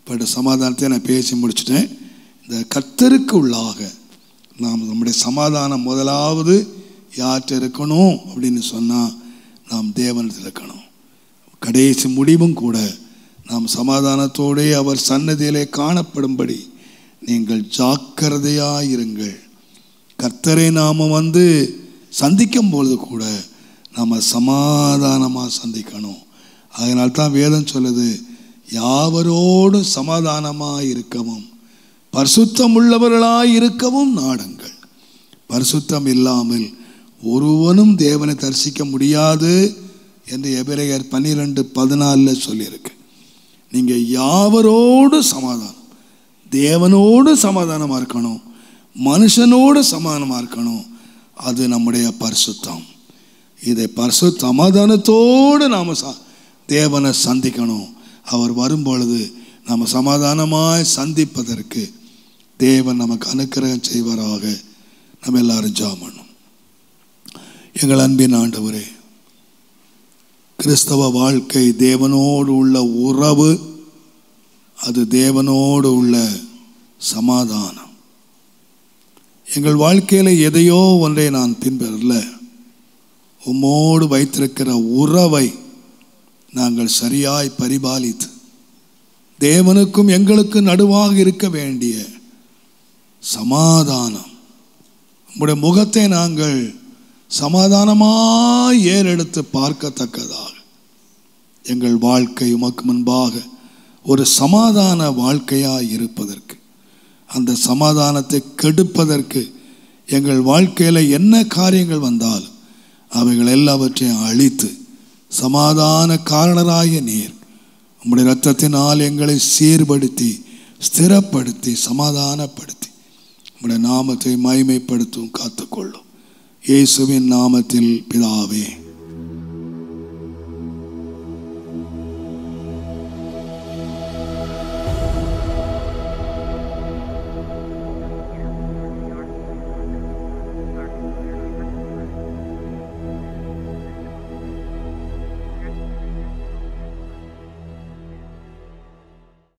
பட் சமாதானத்தை நான் பேசி முடிச்சுட்டேன். இந்த கர்த்தருக்கு உள்ளாக நாம் நம்முடைய சமாதானம் முதலாவது யார்கிட்ட இருக்கணும் அப்படின்னு சொன்னால் நாம் தேவனிடத்தில் இருக்கணும். கடைசி முடிவும் கூட நாம் சமாதானத்தோடே அவர் சன்னதியிலே காணப்படும்படி நீங்கள் ஜாக்கிரதையாயிருங்கள். கர்த்தரை நாம் சந்திக்கும் பொழுது கூட நாம் சமாதானமாக சந்திக்கணும். அதனால்தான் வேதம் சொல்லுது, யாவரோடும் சமாதானமாக இருக்கவும் பரிசுத்தம் உள்ளவர்களாய் இருக்கவும் நாடுங்கள். பரிசுத்தம் இல்லாமல் ஒருவனும் தேவனை தரிசிக்க முடியாது என்று எபிரேயர் 12:14 சொல்லியிருக்கு. நீங்கள் யாவரோடு சமாதானம், தேவனோடு சமாதானமாக இருக்கணும், மனுஷனோடு சமாதானமாக இருக்கணும். அது நம்முடைய பரிசுத்தம். இதை சமாதானத்தோடு நாம் தேவனை சந்திக்கணும். அவர் வரும்பொழுது நாம் சமாதானமாய் சந்திப்பதற்கு தேவன் நமக்கு அனுக்கிரகம் செய்வாராக. நம்ம எல்லாரும் ஜெபம் பண்ணணும். எங்கள் அன்பின் ஆண்டவரே, கிறிஸ்தவ வாழ்க்கை தேவனோடு உள்ள உறவு, அது தேவனோடு உள்ள சமாதானம். எங்கள் வாழ்க்கையில் எதையோ ஒன்றை நான் பின்பற்றல, உம்மோடு வைத்திருக்கிற உறவை நாங்கள் சரியாய் பரிபாலித்து தேவனுக்கும் எங்களுக்கு நடுவாக இருக்க வேண்டிய சமாதானம், உம்முடைய முகத்தை நாங்கள் சமாதானமாய் ஏறெடுத்து பார்க்கத்தக்கதாக எங்கள் வாழ்க்கை உமக்கு முன்பாக ஒரு சமாதான வாழ்க்கையாய் இருப்பதற்கு, அந்த சமாதானத்தை கெடுப்பதற்கு எங்கள் வாழ்க்கையில் என்ன காரியங்கள் வந்தாலும் அவைகள் எல்லாவற்றையும் அழித்து சமாதான காரணராய நீர் உம்முடைய இரத்தத்தினால் எங்களை சீர்படுத்தி ஸ்திரப்படுத்தி சமாதானப்படுத்தி உம்முடைய நாமத்தை மகிமைப்படுத்தும் காத்துக்கொள்ளும். இயேசுவின் நாமத்தில் பிதாவே.